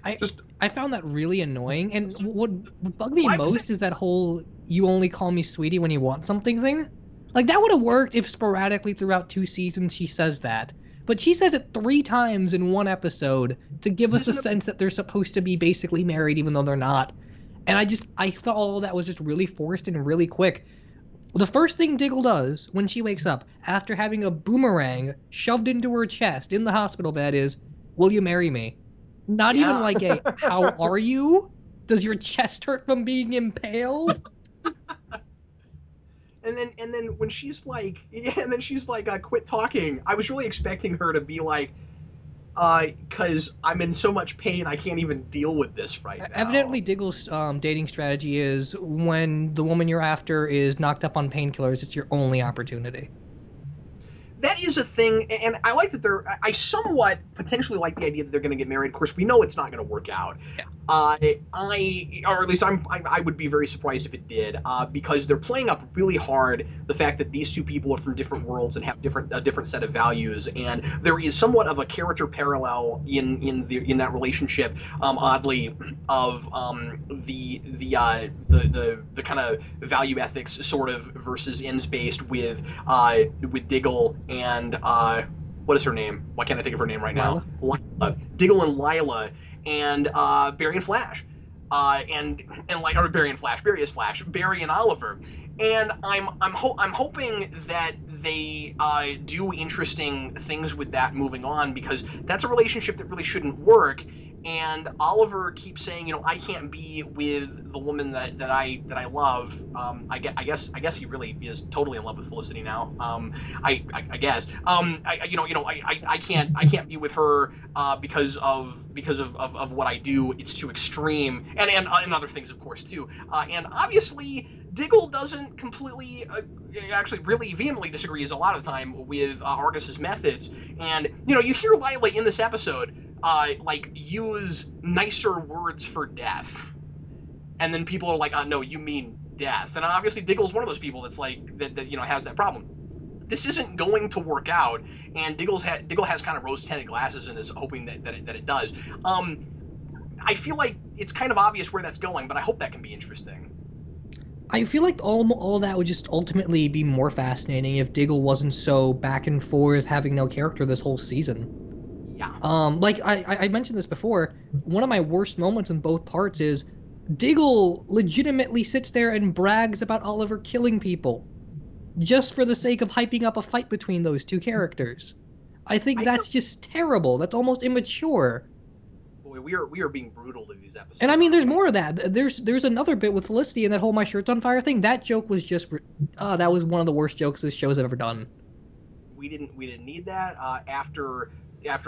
I Just I found that really annoying. And what bugged me why was that? most is that whole "you only call me sweetie when you want something" thing. Like that would have worked if sporadically throughout 2 seasons she says that. But she says it 3 times in one episode to give Is us this the an sense that they're supposed to be basically married even though they're not. And I thought all of that was just really forced and really quick. The first thing Diggle does when she wakes up after having a boomerang shoved into her chest in the hospital bed is, "Will you marry me?" Not even yeah? like a "How are you?" Does your chest hurt from being impaled? And then when she's like, yeah, and then she's like, quit talking. I was really expecting her to be like, because I'm in so much pain, I can't even deal with this right now. Evidently, Diggle's dating strategy is when the woman you're after is knocked up on painkillers, it's your only opportunity. That is a thing, and I like that they're. I somewhat potentially like the idea that they're going to get married. Of course, we know it's not going to work out. Yeah. Or at least I would be very surprised if it did, because they're playing up really hard the fact that these two people are from different worlds and have a different set of values, and there is somewhat of a character parallel in that relationship. Oddly, of the kind of value ethics sort of versus ends based with Diggle and what is her name? Why can't I think of her name right now? Lila? Lila. Diggle and Lila and Barry and Flash, and like, or Barry and Flash, Barry is Flash, Barry and Oliver, and I'm hoping that they do interesting things with that moving on, because that's a relationship that really shouldn't work. And Oliver keeps saying, I can't be with the woman that I love. I guess he really is totally in love with Felicity now. I guess. I can't be with her because of what I do. It's too extreme, and other things, of course, too. And obviously, Diggle doesn't completely, actually, really vehemently disagrees a lot of the time with Argus's methods. And you hear Lila in this episode, like, use nicer words for death, and then people are like, no, you mean death. And obviously, Diggle's one of those people that's like that has that problem. This isn't going to work out, and Diggle has kind of rose-tinted glasses and is hoping that it does. Um, I feel like it's kind of obvious where that's going, but I hope that can be interesting. I feel like all that would just ultimately be more fascinating if Diggle wasn't so back and forth, having no character this whole season. Yeah. Like I mentioned this before, one of my worst moments in both parts is Diggle legitimately sits there and brags about Oliver killing people just for the sake of hyping up a fight between those two characters. I think I that's know. just terrible. That's almost immature. Boy, we are being brutal to these And I episodes, mean, aren't there's we? more of that. There's another bit with Felicity and that whole "my shirt's on fire" thing. That joke was just, that was one of the worst jokes this show's ever done. We didn't need that, after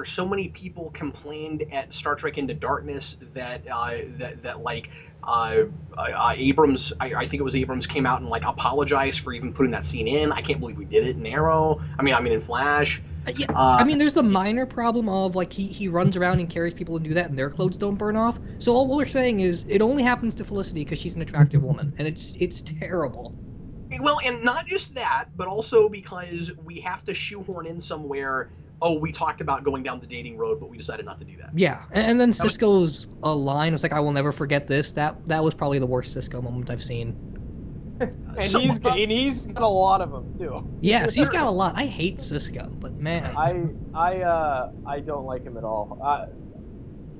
so many people complained at Star Trek Into Darkness that like Abrams, I think it was Abrams, came out and like apologized for even putting that scene in. I can't believe we did it in Arrow. I mean in Flash. Yeah, I Uh, mean, there's the minor problem of like he runs around and carries people and do that, and their clothes don't burn off. So all we're saying is it only happens to Felicity because she's an attractive woman, and it's terrible. Well, and not just that, but also because we have to shoehorn in somewhere. Oh, we talked about going down the dating road, but we decided not to do that. Yeah, and then That was, Cisco's line was like, "I will never forget this." That was probably the worst Cisco moment I've seen. And so he's got a lot of them too. Yes, he's there, got a lot. I hate Cisco, but man, I don't like him at all.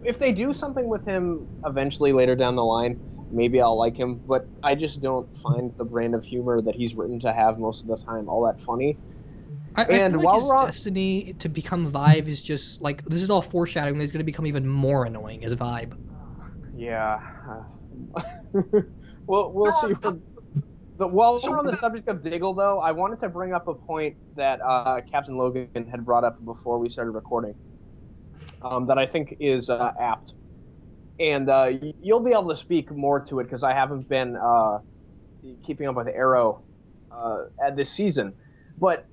If they do something with him eventually later down the line, maybe I'll like him. But I just don't find the brand of humor that he's written to have most of the time all that funny. I feel And like while his we're on, destiny to become Vibe is just like this is all foreshadowing. That he's going to become even more annoying as Vibe. yeah, we'll there are see. a couple. While So we're on what the about? subject of Diggle, though, I wanted to bring up a point that Captain Logan had brought up before we started recording, that I think is apt. And you'll be able to speak more to it because I haven't been keeping up with Arrow at this season. But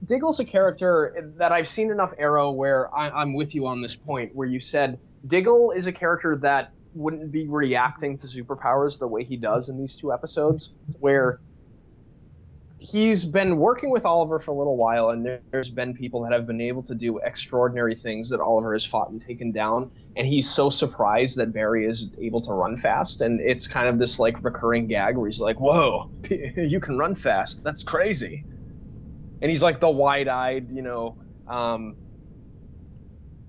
Diggle's a character that I've seen enough Arrow where I'm with you on this point, where you said Diggle is a character that wouldn't be reacting to superpowers the way he does in these two episodes, where he's been working with Oliver for a little while, and there's been people that have been able to do extraordinary things that Oliver has fought and taken down. And he's so surprised that Barry is able to run fast. And it's kind of this like recurring gag where he's like, "Whoa, you can run fast. That's crazy." And he's like the wide-eyed, um,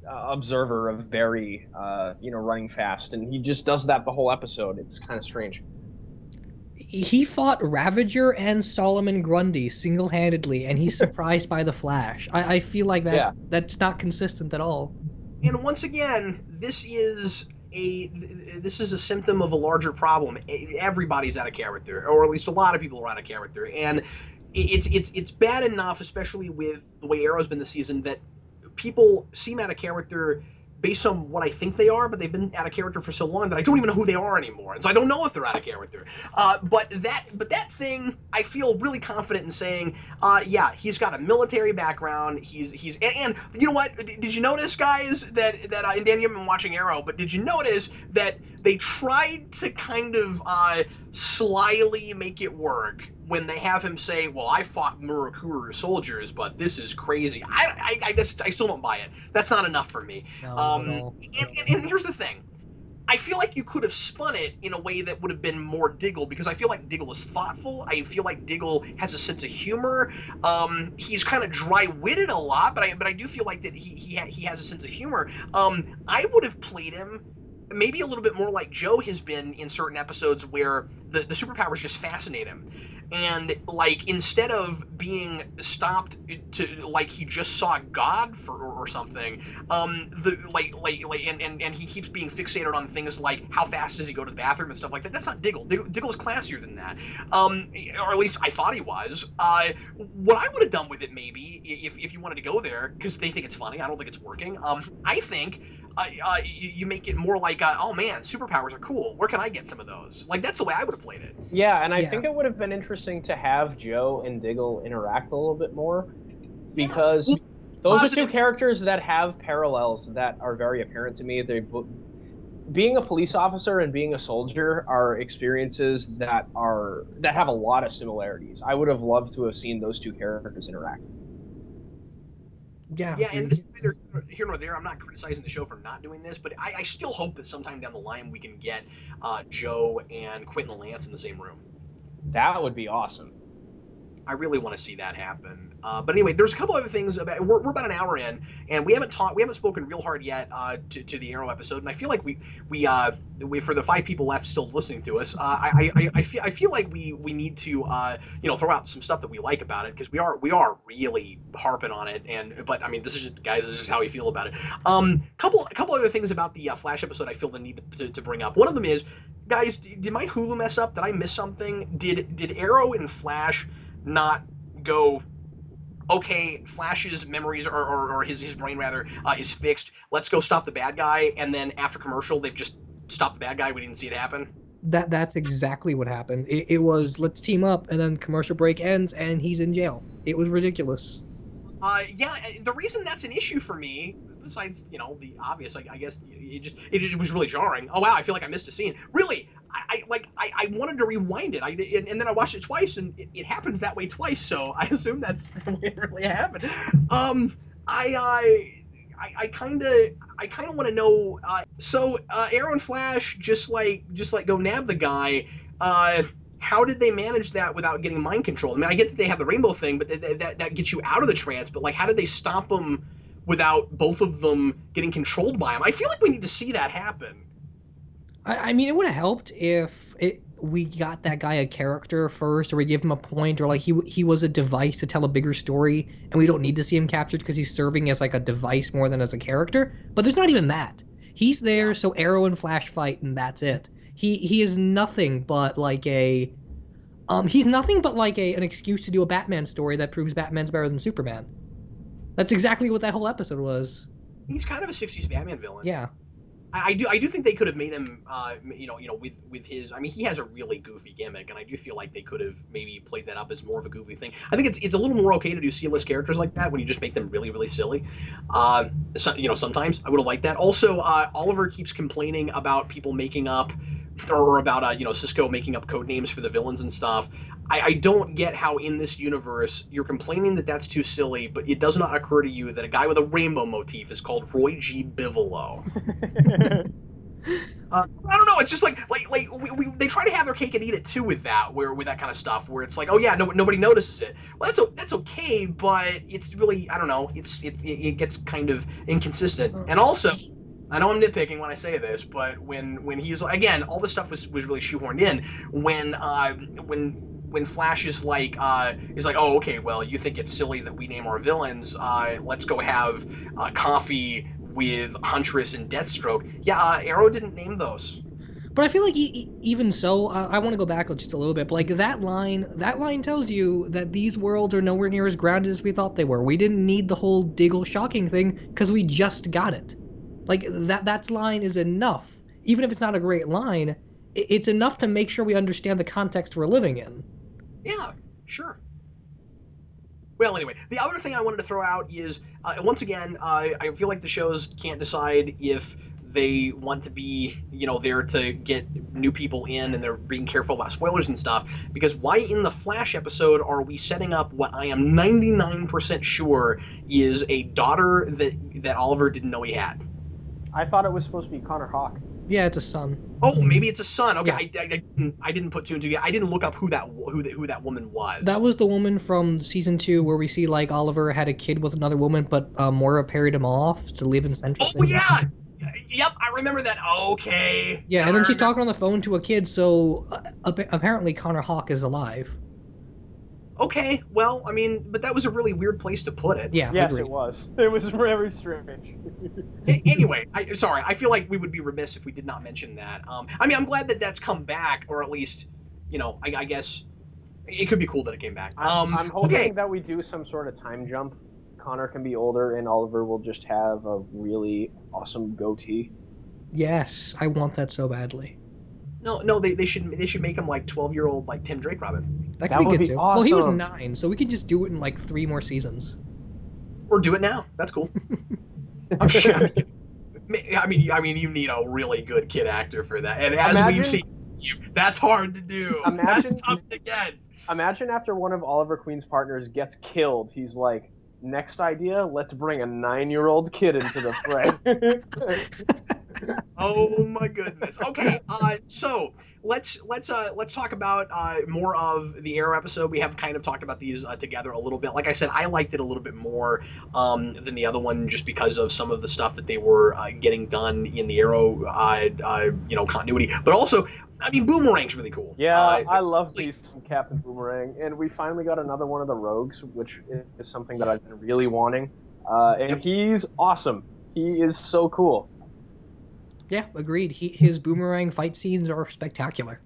observer of Barry, running fast. And he just does that the whole episode. It's kind of strange. He fought Ravager and Solomon Grundy single-handedly, and he's surprised by the Flash. I feel like Yeah. that's not consistent at all. And once again, this is a symptom of a larger problem. Everybody's out of character, or at least a lot of people are out of character, and it's bad enough, especially with the way Arrow's been this season, that people seem out of character based on what I think they are, but they've been out of character for so long that I don't even know who they are anymore, and so I don't know if they're out of character. But that thing, I feel really confident in saying, yeah, he's got a military background. And you know what? Did you notice, guys, that and Danny, you've been watching Arrow, but did you notice that they tried to kind of slyly make it work when they have him say, "Well, I fought Murakura soldiers, but this is crazy." I still don't buy it. That's not enough for me. No, not at Um, all. and here's the thing. I feel like you could have spun it in a way that would have been more Diggle, because I feel like Diggle is thoughtful. I feel like Diggle has a sense of humor. He's kind of dry-witted a lot, but I do feel like that he has a sense of humor. I would have played him maybe a little bit more like Joe has been in certain episodes where the superpowers just fascinate him. And like instead of being stopped to like he just saw God or something, the and he keeps being fixated on things like how fast does he go to the bathroom and stuff like that. That's not Diggle. Diggle's classier than that, or at least I thought he was. What I would have done with it, maybe, if you wanted to go there, because they think it's funny. I don't think it's working. I think you make it more like, oh man, superpowers are cool. Where can I get some of those? Like that's the way I would have played it. Yeah, and I Yeah. think it would have been interesting to have Joe and Diggle interact a little bit more Yeah. because Well, those are two positive. characters that have parallels that are very apparent to me. Being a police officer and being a soldier are experiences that have a lot of similarities. I would have loved to have seen those two characters interact. Yeah, Yeah, and agreed. this is neither here nor there. I'm not criticizing the show for not doing this, but I still hope that sometime down the line we can get Joe and Quentin Lance in the same room. That would be awesome. I really want to see that happen. But anyway, there's a couple other things about. We're about an hour in, and we haven't spoken real hard yet to the Arrow episode, and I feel like we for the 5 people left still listening to us, I feel like we need to throw out some stuff that we like about it, because we are really harping on it, but I mean this is just, guys, this is how we feel about it. Couple other things about the Flash episode I feel the need to bring up. One of them is, guys, did my Hulu mess up? Did I miss something? Did Arrow and Flash not go, okay, Flash's memories or his brain rather is fixed, let's go stop the bad guy, and then after commercial they've just stopped the bad guy, we didn't see it happen? That's exactly what happened. It was let's team up, and then commercial break ends, and he's in jail. It was ridiculous. Yeah, the reason that's an issue for me, besides the obvious, I guess it was really jarring. Oh wow, I feel like I missed a scene. Really, I wanted to rewind it. And then I watched it twice, and it happens that way twice. So I assume that's the way it really happened. I kind of want to know. Arrow and Flash just like go nab the guy. How did they manage that without getting mind controlled? I mean, I get that they have the rainbow thing, but that gets you out of the trance. But like, how did they stop them without both of them getting controlled by him? I feel like we need to see that happen. I mean, it would have helped if we got that guy a character first, or we give him a point, or like he was a device to tell a bigger story, and we don't need to see him captured because he's serving as like a device more than as a character. But there's not even that. He's there so Arrow and Flash fight, and that's it. He is nothing but like a he's nothing but like an excuse to do a Batman story that proves Batman's better than Superman. That's exactly what that whole episode was. He's kind of a '60s Batman villain. Yeah. I do think they could have made him, with his. I mean, he has a really goofy gimmick, and I do feel like they could have maybe played that up as more of a goofy thing. I think it's a little more okay to do C-list characters like that when you just make them really really silly. Sometimes I would have liked that. Also, Oliver keeps complaining about people making up, or about Cisco making up code names for the villains and stuff. I don't get how in this universe you're complaining that that's too silly, but it does not occur to you that a guy with a rainbow motif is called Roy G. Bivolo. I don't know. It's just like they try to have their cake and eat it too with that, with that kind of stuff, where it's like, oh yeah, nobody notices it. Well, that's okay, but it's really, I don't know. It gets kind of inconsistent, and also. I know I'm nitpicking when I say this, but when he's, again, all this stuff was really shoehorned in. When Flash is like, oh, okay, well, you think it's silly that we name our villains? Let's go have coffee with Huntress and Deathstroke. Yeah, Arrow didn't name those. But I feel like even so, I want to go back just a little bit. But like that line tells you that these worlds are nowhere near as grounded as we thought they were. We didn't need the whole Diggle shocking thing because we just got it. Like that line is enough. Even if it's not a great line, it's enough to make sure we understand the context we're living in. Yeah, sure. Well, anyway, the other thing I wanted to throw out is, once again, I feel like the shows can't decide if they want to be, there to get new people in, and they're being careful about spoilers and stuff, because why in the Flash episode are we setting up what I am 99% sure is a daughter that Oliver didn't know he had? I thought it was supposed to be Connor Hawk. Yeah, it's a son. Oh, maybe it's a son. Okay, Yeah. I didn't put two and two together. I didn't look up who that woman was. That was the woman from season 2 where we see like Oliver had a kid with another woman, but Moira parried him off to live in Central. Oh yeah, yep, I remember that. Okay. Yeah, and then she's talking on the phone to a kid, so apparently Connor Hawk is alive. Okay, well, I mean, but that was a really weird place to put it. Yeah, yes, agreed. it was. It was very strange. Anyway, sorry, I feel like we would be remiss if we did not mention that. I mean, I'm glad that that's come back, or at least, I guess it could be cool that it came back. I'm hoping that we do some sort of time jump. Connor can be older, and Oliver will just have a really awesome goatee. Yes, I want that so badly. No, they should make him like 12-year-old like Tim Drake Robin. That could be good too. Awesome. Well, he was 9, so we could just do it in like 3 more seasons. Or do it now. That's cool. I'm sure. I mean, you need a really good kid actor for that, and as we've seen, Steve, that's hard to do. That's tough to get. Imagine after one of Oliver Queen's partners gets killed, he's like, "Next idea, let's bring a 9-year-old kid into the fray." Oh my goodness. Okay, so let's talk about more of the Arrow episode. We have kind of talked about these together a little bit. Like I said, I liked it a little bit more than the other one, just because of some of the stuff that they were getting done in the Arrow continuity. But also, I mean, Boomerang's really cool. Yeah, I love these from Captain Boomerang, and we finally got another one of the rogues, which is something that I've been really wanting. And he's awesome. He is so cool. Yeah, agreed. His Boomerang fight scenes are spectacular.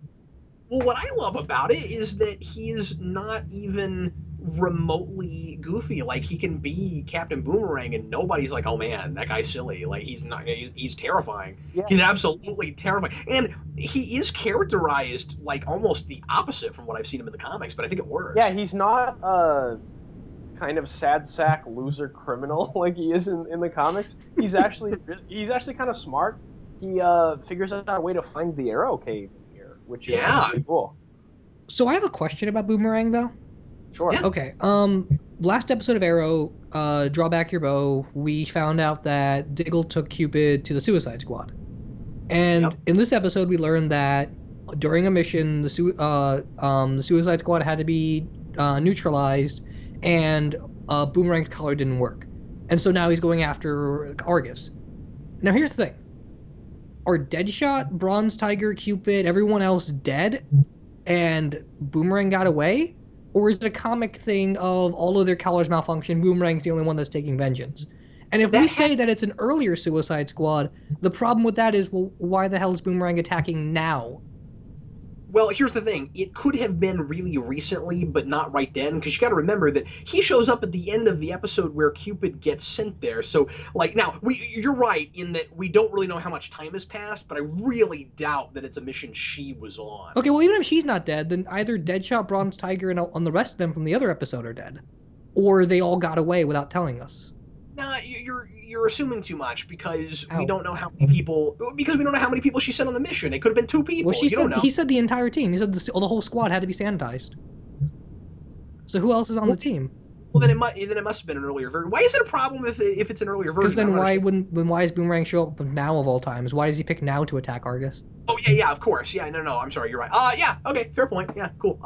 Well, what I love about it is that he's not even remotely goofy. Like, he can be Captain Boomerang and nobody's like, oh man, that guy's silly. Like, he's terrifying. Yeah. He's absolutely terrifying. And he is characterized like almost the opposite from what I've seen him in the comics, but I think it works. Yeah, he's not kind of sad sack loser criminal like he is in the comics. He's actually kind of smart. He figures out a way to find the Arrow cave here. which is pretty cool. So I have a question about Boomerang, though. Sure. Yeah. Okay. Last episode of Arrow, Draw Back Your Bow, we found out that Diggle took Cupid to the Suicide Squad. And in this episode, we learned that during a mission, the Suicide Squad had to be neutralized, and Boomerang's collar didn't work. And so now he's going after Argus. Now here's the thing. Are Deadshot, Bronze Tiger, Cupid, everyone else dead, and Boomerang got away? Or is it a comic thing of all of their collars malfunction, Boomerang's the only one that's taking vengeance? And if we say that it's an earlier Suicide Squad, the problem with that is, well, why the hell is Boomerang attacking now? Well, here's the thing. It could have been really recently, but not right then, because you got to remember that he shows up at the end of the episode where Cupid gets sent there. So, like, now, you're right in that we don't really know how much time has passed, but I really doubt that it's a mission she was on. Okay, well, even if she's not dead, then either Deadshot, Bronze Tiger, and the rest of them from the other episode are dead. Or they all got away without telling us. Nah, you're assuming too much because we don't know how many people. Because we don't know how many people she sent on the mission. It could have been 2 people. Well, he said the entire team. He said the whole squad had to be sanitized. So who else is on the team? Well, then it must have been an earlier version. Why is it a problem if it's an earlier version? Because then why does Boomerang show up now of all times? Why does he pick now to attack Argus? Oh yeah, of course. Yeah, no, I'm sorry, you're right. Yeah, okay, fair point. Yeah, cool.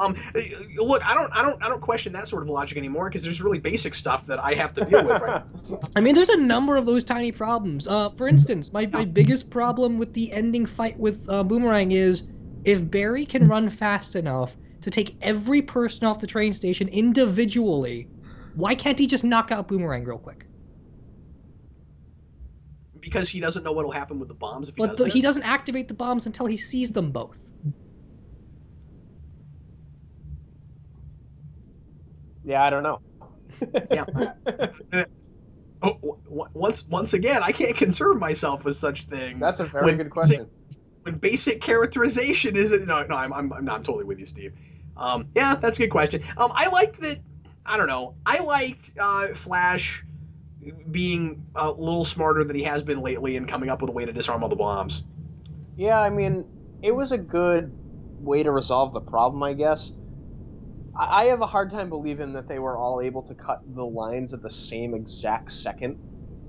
Look, I don't question that sort of logic anymore because there's really basic stuff that I have to deal with right now. I mean, there's a number of those tiny problems. For instance, my biggest problem with the ending fight with Boomerang is if Barry can run fast enough to take every person off the train station individually, why can't he just knock out Boomerang real quick? Because he doesn't know what'll happen with the bombs if he does this? He doesn't activate the bombs until he sees them both. Yeah, I don't know. Yeah. Once again, I can't concern myself with such things. That's a very good question. When basic characterization isn't I'm totally with you, Steve. Yeah, that's a good question. I liked that. I don't know. I liked Flash being a little smarter than he has been lately and coming up with a way to disarm all the bombs. Yeah, I mean, it was a good way to resolve the problem, I guess. I have a hard time believing that they were all able to cut the lines at the same exact second.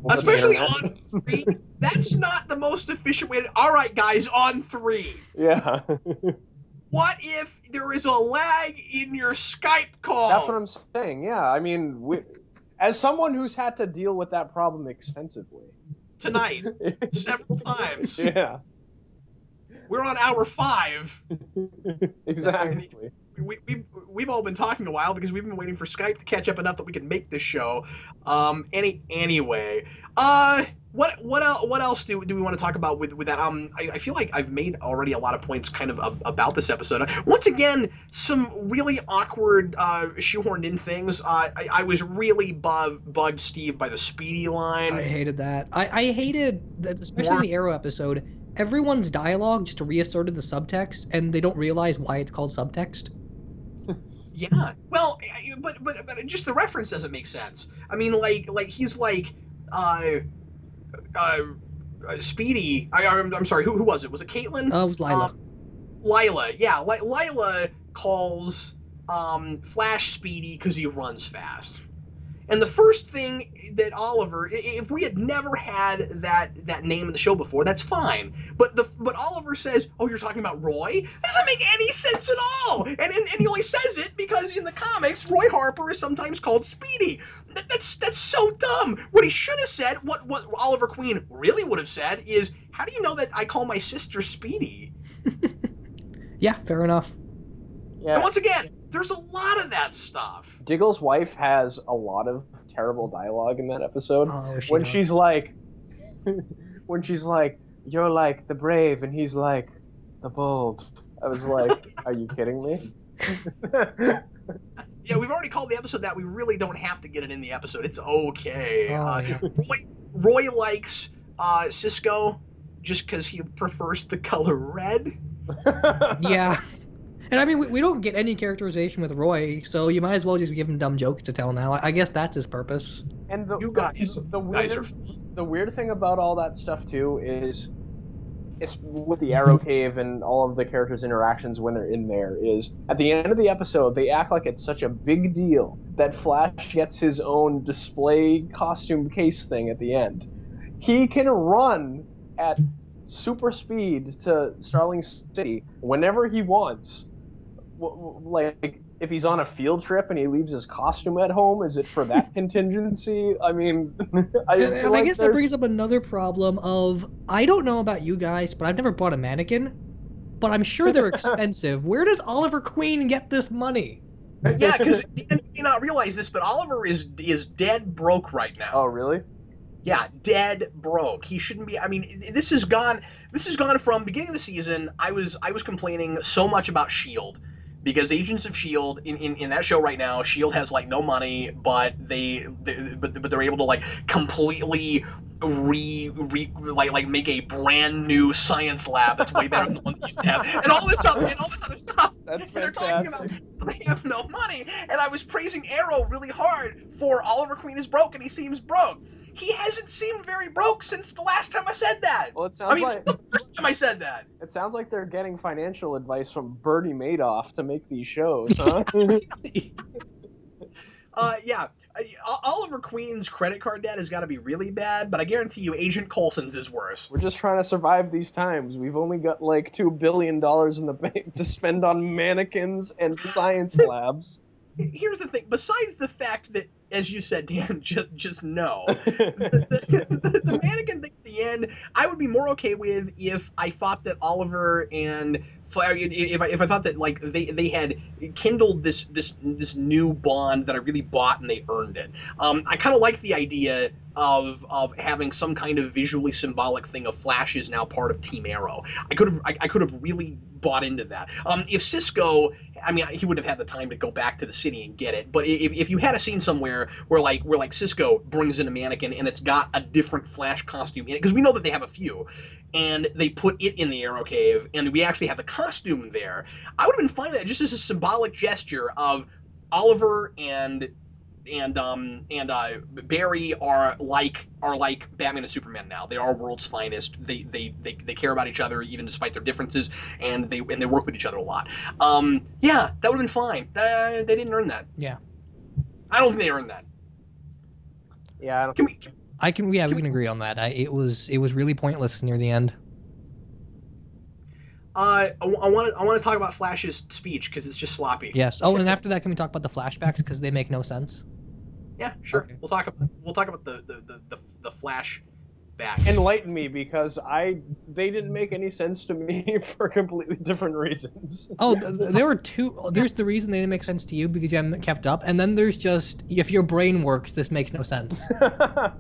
Especially on 3. That's not the most efficient way to... All right, guys, on 3. Yeah. What if there is a lag in your Skype call? That's what I'm saying, yeah. I mean, as someone who's had to deal with that problem extensively. Tonight. Several times. Yeah. We're on hour 5. Exactly. We've all been talking a while because we've been waiting for Skype to catch up enough that we can make this show. Anyway, what else do we want to talk about with that? I feel like I've made already a lot of points kind of about this episode. Once again, some really awkward shoehorned in things. I was really bugged, Steve, by the Speedy line. I hated that. I hated that, especially in the Arrow episode. Everyone's dialogue just reasserted the subtext, and they don't realize why it's called subtext. Yeah, well, but just the reference doesn't make sense. I mean, like he's like, Speedy. I'm sorry. Who was it? Was it Caitlin? It was Lila. Lila. Yeah, Lila calls Flash Speedy because he runs fast. And the first thing that Oliver, if we had never had that name in the show before, that's fine. But Oliver says, "Oh, you're talking about Roy?" That doesn't make any sense at all. And he only says it because in the comics, Roy Harper is sometimes called Speedy. That's so dumb. What he should have said, what Oliver Queen really would have said, is, "How do you know that I call my sister Speedy?" Yeah, fair enough. Yeah. And once again, there's a lot of that stuff. Diggle's wife has a lot of terrible dialogue in that episode. When she's like, "You're like the brave," and he's like, "the bold." I was like, "Are you kidding me?" Yeah, we've already called the episode that. We really don't have to get it in the episode. It's okay. Yeah. Roy likes Cisco just because he prefers the color red. Yeah. And I mean, we don't get any characterization with Roy, so you might as well just give him dumb jokes to tell now. I guess that's his purpose. And the weird thing about all that stuff too is it's with the Arrow Cave and all of the characters' interactions when they're in there is at the end of the episode they act like it's such a big deal that Flash gets his own display costume case thing at the end. He can run at super speed to Starling City whenever he wants. Like if he's on a field trip and he leaves his costume at home, is it for that contingency? I mean, I feel And I like guess that there's brings up another problem of I don't know about you guys, but I've never bought a mannequin. But I'm sure they're expensive. Where does Oliver Queen get this money? Yeah, because you may not realize this, but Oliver is dead broke right now. Oh, really? Yeah, dead broke. He shouldn't be. I mean, this has gone. This has gone from beginning of the season. I was complaining so much about Shield because Agents of Shield in that show right now, Shield has like no money, but but they're able to like completely like make a brand new science lab that's way better than the one they used to have, and all this other stuff. That's And they're talking about fantastic. they have no money, and I was praising Arrow really hard for Oliver Queen is broke and he seems broke. He hasn't seemed very broke since the last time I said that. Well, I mean, since the first time I said that. it sounds like they're getting financial advice from Bernie Madoff to make these shows, huh? Really? Yeah. Oliver Queen's credit card debt has got to be really bad, but I guarantee you Agent Coulson's is worse. We're just trying to survive these times. We've only got like $2 billion in the bank to spend on mannequins and science labs. Here's the thing. Besides the fact that, as you said, Dan, just no. The mannequin thing at the end, I would be more okay with if I thought that Oliver and if I thought that like they had kindled this new bond that I really bought and they earned it. I kind of like the idea of having some kind of visually symbolic thing of Flash is now part of Team Arrow. I could have really bought into that. If Cisco, I mean, he would have had the time to go back to the city and get it. But if you had a scene somewhere where like Cisco brings in a mannequin and it's got a different Flash costume in it, because we know that they have a few, and they put it in the Arrow Cave, and we actually have the costume there, I would have been fine with that just as a symbolic gesture of Oliver and Barry are like Batman and Superman now. They are world's finest. They care about each other even despite their differences, and they work with each other a lot. Yeah, that would have been fine. They didn't earn that. Yeah. I don't think they earned that. Yeah, I don't Can we? Yeah, we Can can agree on that. It was really pointless near the end. I want to talk about Flash's speech because it's just sloppy. Yes. Oh, and after that, can we talk about the flashbacks because they make no sense? Yeah, sure. Okay. We'll talk about the Flash back. enlighten me because they didn't make any sense to me for completely different reasons. Oh, there were two. There's the reason they didn't make sense to you because you haven't kept up, and then there's just if your brain works, this makes no sense. Yeah,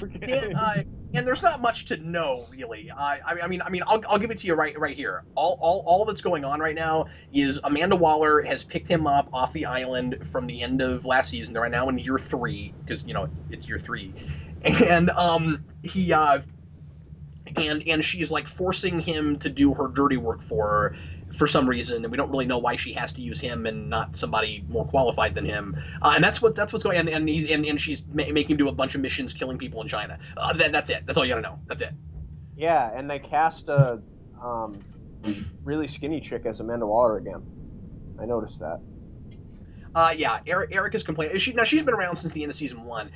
Okay. Dan, and there's not much to know really. I mean, I'll give it to you right here. All that's going on right now is Amanda Waller has picked him up off the island from the end of last season. They're now in year 3 because it's year 3, and he and she's like forcing him to do her dirty work for her for some reason, and we don't really know why she has to use him and not somebody more qualified than him. And that's what's going on. And she's making him do a bunch of missions, killing people in China. That's it. That's all you gotta know. That's it. Yeah, and they cast a really skinny chick as Amanda Waller again. I noticed that. Yeah, Eric is complaining. She's been around since the end of season 1.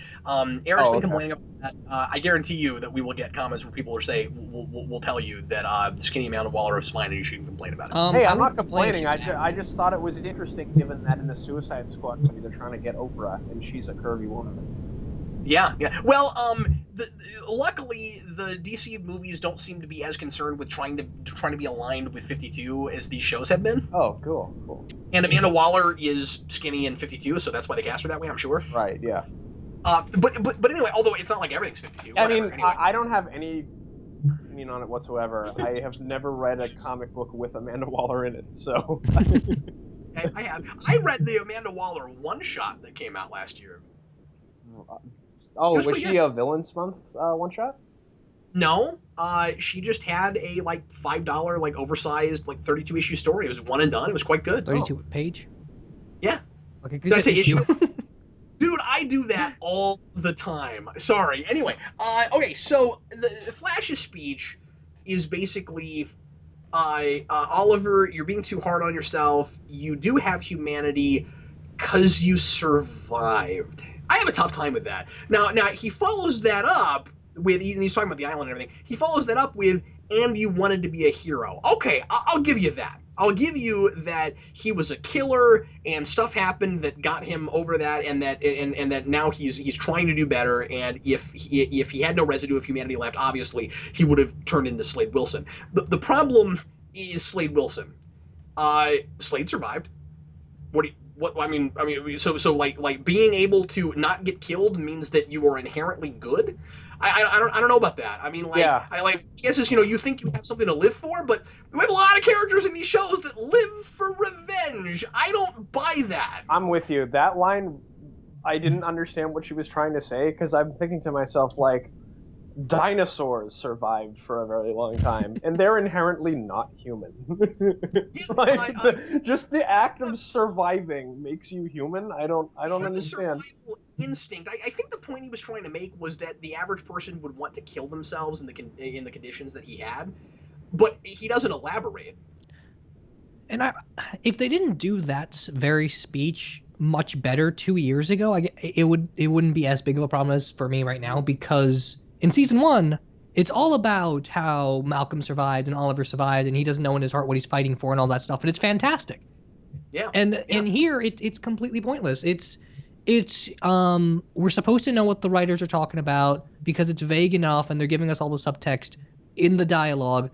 Eric's been complaining about that. I guarantee you that we will get comments where people will say, "We'll tell you that skinny Amanda Waller is fine and you shouldn't complain about it." Hey, I I'm not wouldn't complain if complaining. she could I just thought it was interesting given that in the Suicide Squad movie they're trying to get Oprah and she's a curvy woman. Yeah. Well, luckily the DC movies don't seem to be as concerned with trying to be aligned with 52 as these shows have been. Oh, cool. And Amanda Waller is skinny in 52, so that's why they cast her that way, I'm sure. Right, yeah. But anyway, although it's not like everything's 52. I Whatever, mean, anyway. I don't have any opinion on it whatsoever. I have never read a comic book with Amanda Waller in it, so. I have. I read the Amanda Waller one-shot that came out last year. Oh, was was pretty she good. a Villains Month one shot? No, she just had a like $5 like oversized like 32 issue story. It was one and done. It was quite good. 32 page. Yeah. Okay, Did I say issue? Dude, I do that all the time. Sorry. Anyway, okay, so the Flash's speech, is basically Oliver, you're being too hard on yourself. You do have humanity because you survived. I have a tough time with that. Now he follows that up with, and he's talking about the island and everything. He follows that up with, and you wanted to be a hero. Okay, I'll give you that. I'll give you that he was a killer and stuff happened that got him over that, and that now he's trying to do better. And if he had no residue of humanity left, obviously he would have turned into Slade Wilson. The problem is Slade Wilson. Slade survived. What do you, what so like being able to not get killed means that you are inherently good. I don't know about that. I mean, like, Yeah, I guess it's, you think you have something to live for, but we have a lot of characters in these shows that live for revenge. I don't buy that. I'm with you. That line, I didn't understand what she was trying to say because I'm thinking to myself, like, dinosaurs survived for a very long time, and they're inherently not human. Yeah, Like, just the act of surviving makes you human. I don't the understand. survival instinct. I think the point he was trying to make was that the average person would want to kill themselves in the conditions that he had, but he doesn't elaborate. And if they didn't do that very speech much better 2 years ago, it wouldn't be as big of a problem as for me right now, because in season one, it's all about how Malcolm survived and Oliver survived, and he doesn't know in his heart what he's fighting for and all that stuff, and it's fantastic. Yeah, yeah. And here it's completely pointless. It's we're supposed to know what the writers are talking about because it's vague enough and they're giving us all the subtext in the dialogue,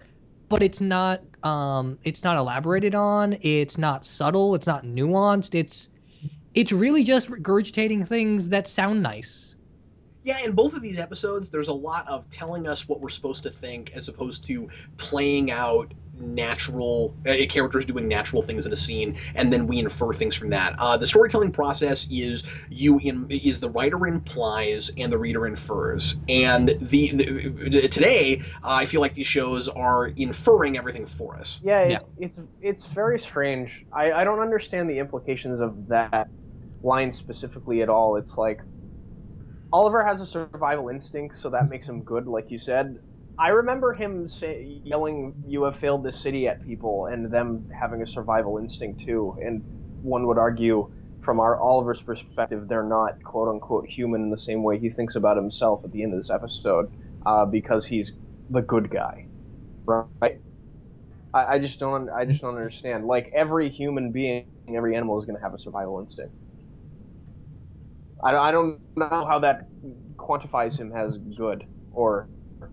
but it's not elaborated on, it's not subtle, it's not nuanced, it's really just regurgitating things that sound nice. Yeah, in both of these episodes, there's a lot of telling us what we're supposed to think as opposed to playing out natural characters doing natural things in a scene, and then we infer things from that. The storytelling process is the writer implies and the reader infers, and today I feel like these shows are inferring everything for us. Yeah, Yeah. it's very strange. I don't understand the implications of that line specifically at all. It's like Oliver has a survival instinct, so that makes him good, like you said. I remember him yelling, "You have failed this city" at people, and them having a survival instinct too. And one would argue, from our Oliver's perspective, they're not "quote unquote" human in the same way he thinks about himself at the end of this episode, because he's the good guy, right? I just don't understand. Like every human being, every animal is going to have a survival instinct. I don't know how that quantifies him as good, or I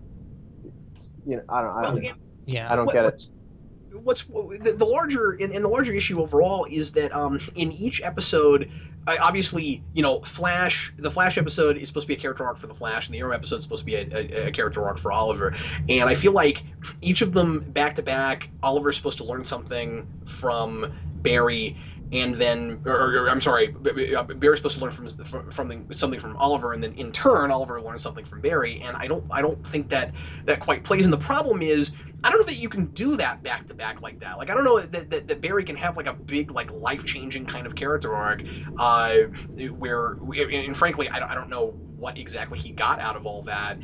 Well, don't and I Yeah. don't get it. what's the larger and the larger issue overall is that in each episode, obviously, Flash, the Flash episode is supposed to be a character arc for the Flash, and the Arrow episode is supposed to be a character arc for Oliver. And I feel like each of them back to back, Oliver's supposed to learn something from Barry, and then, I'm sorry, Barry's supposed to learn from something from Oliver, and then in turn, Oliver learns something from Barry. And I don't think that quite plays. And the problem is, I don't know that you can do that back to back like that. Like, I don't know that Barry can have like a big, like, life changing kind of character arc, where, and frankly, I don't know what exactly he got out of all that.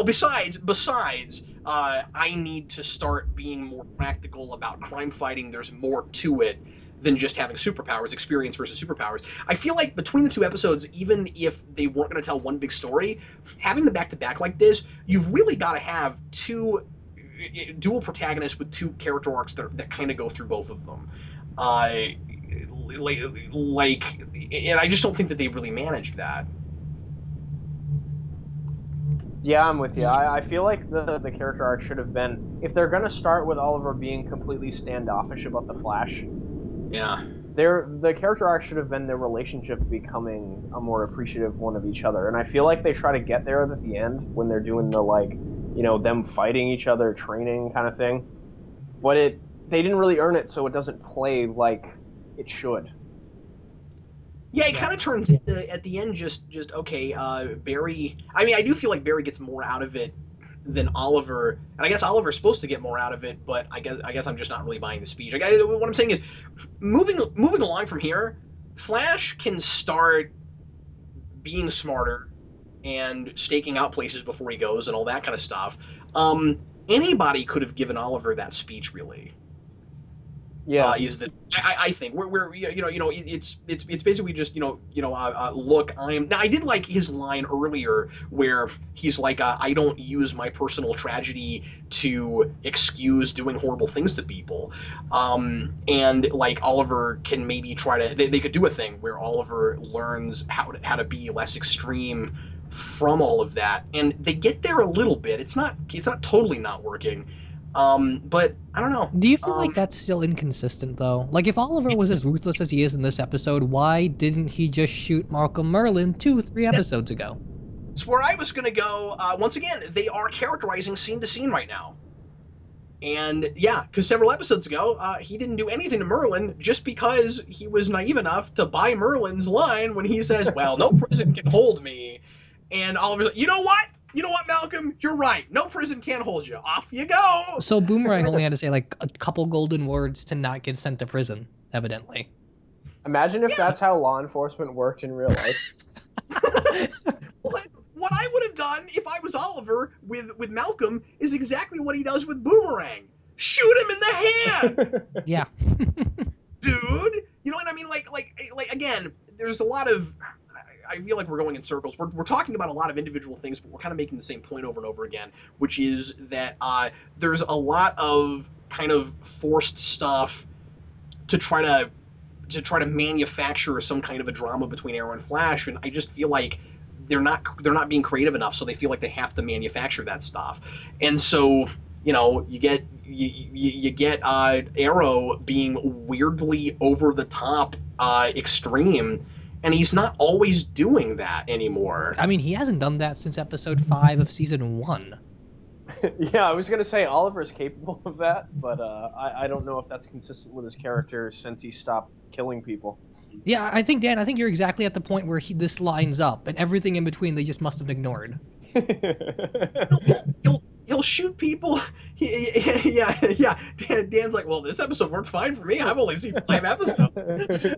Besides, I need to start being more practical about crime fighting. There's more to it than just having superpowers, experience versus superpowers. I feel like between the two episodes, even if they weren't going to tell one big story, having the back to back like this, you've really got to have two dual protagonists with two character arcs that kind of go through both of them. Uh, and I just don't think that they really managed that. Yeah, I'm with you. I feel like the character arc should have been, if they're gonna start with Oliver being completely standoffish about the Flash, Yeah. the character arc should have been their relationship becoming a more appreciative one of each other. And I feel like they try to get there at the end when they're doing the, like, them fighting each other, training kind of thing. But they didn't really earn it, so it doesn't play like it should. Yeah, it Yeah. kind of turns into at the end just okay. Barry. I mean, I do feel like Barry gets more out of it than Oliver, and I guess Oliver's supposed to get more out of it. But I guess I'm just not really buying the speech. What I'm saying is, moving along from here, Flash can start being smarter, and staking out places before he goes and all that kind of stuff. Anybody could have given Oliver that speech, really. Yeah. Is the I think where it's basically just look, I'm now I did like his line earlier where he's like, I don't use my personal tragedy to excuse doing horrible things to people. And like Oliver can maybe try to they could do a thing where Oliver learns how to be less extreme from all of that, and they get there a little bit. It's not totally not working. But I don't know. Do you feel like that's still inconsistent though? Like if Oliver was as ruthless as he is in this episode, why didn't he just shoot Malcolm Merlin 3 episodes ago? It's where I was going to go. Once again, they are characterizing scene to scene right now. And yeah, because several episodes ago, he didn't do anything to Merlin just because he was naive enough to buy Merlin's line when he says, well, no prison can hold me. And Oliver's like, you know what? You know what, Malcolm? You're right. No prison can hold you. Off you go. So Boomerang only had to say like a couple golden words to not get sent to prison, evidently. Imagine if that's how law enforcement worked in real life. What I would have done if I was Oliver with Malcolm is exactly what he does with Boomerang. Shoot him in the hand. Yeah. Dude, you know what I mean? Like again, there's a lot of I feel like we're going in circles. We're talking about a lot of individual things, but we're kind of making the same point over and over again, which is that there's a lot of kind of forced stuff to try to manufacture some kind of a drama between Arrow and Flash, and I just feel like they're not being creative enough, so they feel like they have to manufacture that stuff, and so you get Arrow being weirdly over the top extreme, and he's not always doing that anymore. I mean, he hasn't done that since episode 5 of season 1. Yeah, I was gonna say Oliver's capable of that, but I don't know if that's consistent with his character since he stopped killing people. Yeah, I think Dan, you're exactly at the point where this lines up, and everything in between they just must have ignored. He'll shoot people. Yeah. Dan's like, well, this episode worked fine for me. I've only seen 5 episodes.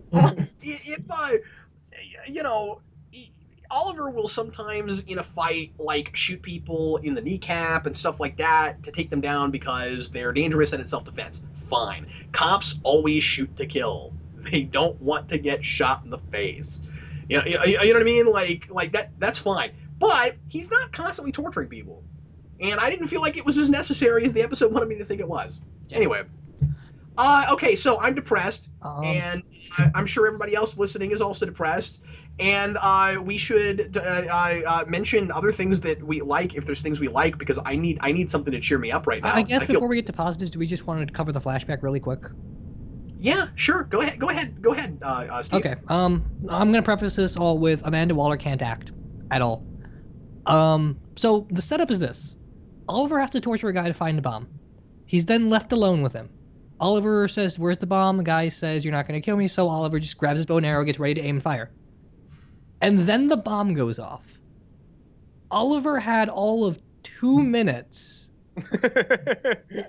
Oliver will sometimes in a fight like shoot people in the kneecap and stuff like that to take them down because they're dangerous and it's self-defense. Fine. Cops always shoot to kill. They don't want to get shot in the face. You know what I mean? Like that's fine. But he's not constantly torturing people. And I didn't feel like it was as necessary as the episode wanted me to think it was. Yeah. Anyway. Okay, so I'm depressed, and I'm sure everybody else listening is also depressed. And we should mention other things that we like, if there's things we like, because I need something to cheer me up right now. I guess before we get to positives, do we just want to cover the flashback really quick? Yeah, sure. Go ahead, Steve. Okay. I'm gonna preface this all with Amanda Waller can't act at all. So the setup is this: Oliver has to torture a guy to find a bomb. He's then left alone with him. Oliver says, "Where's the bomb?" The guy says, "You're not gonna kill me." So Oliver just grabs his bow and arrow, gets ready to aim and fire. And then the bomb goes off. Oliver had all of 2 minutes.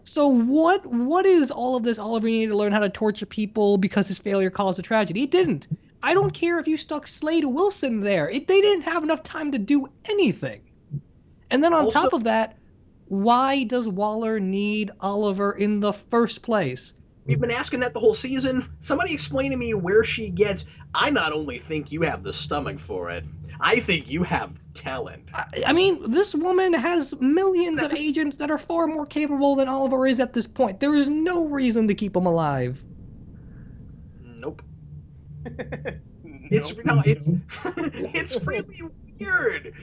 So what is all of this? Oliver needed to learn how to torture people because his failure caused a tragedy. It didn't. I don't care if you stuck Slade Wilson there. They didn't have enough time to do anything. And then on top of that, why does Waller need Oliver in the first place? We've been asking that the whole season. Somebody explain to me where she gets, I not only think you have the stomach for it, I think you have talent. I mean, this woman has millions of agents that are far more capable than Oliver is at this point. There is no reason to keep him alive. Nope. It's really weird.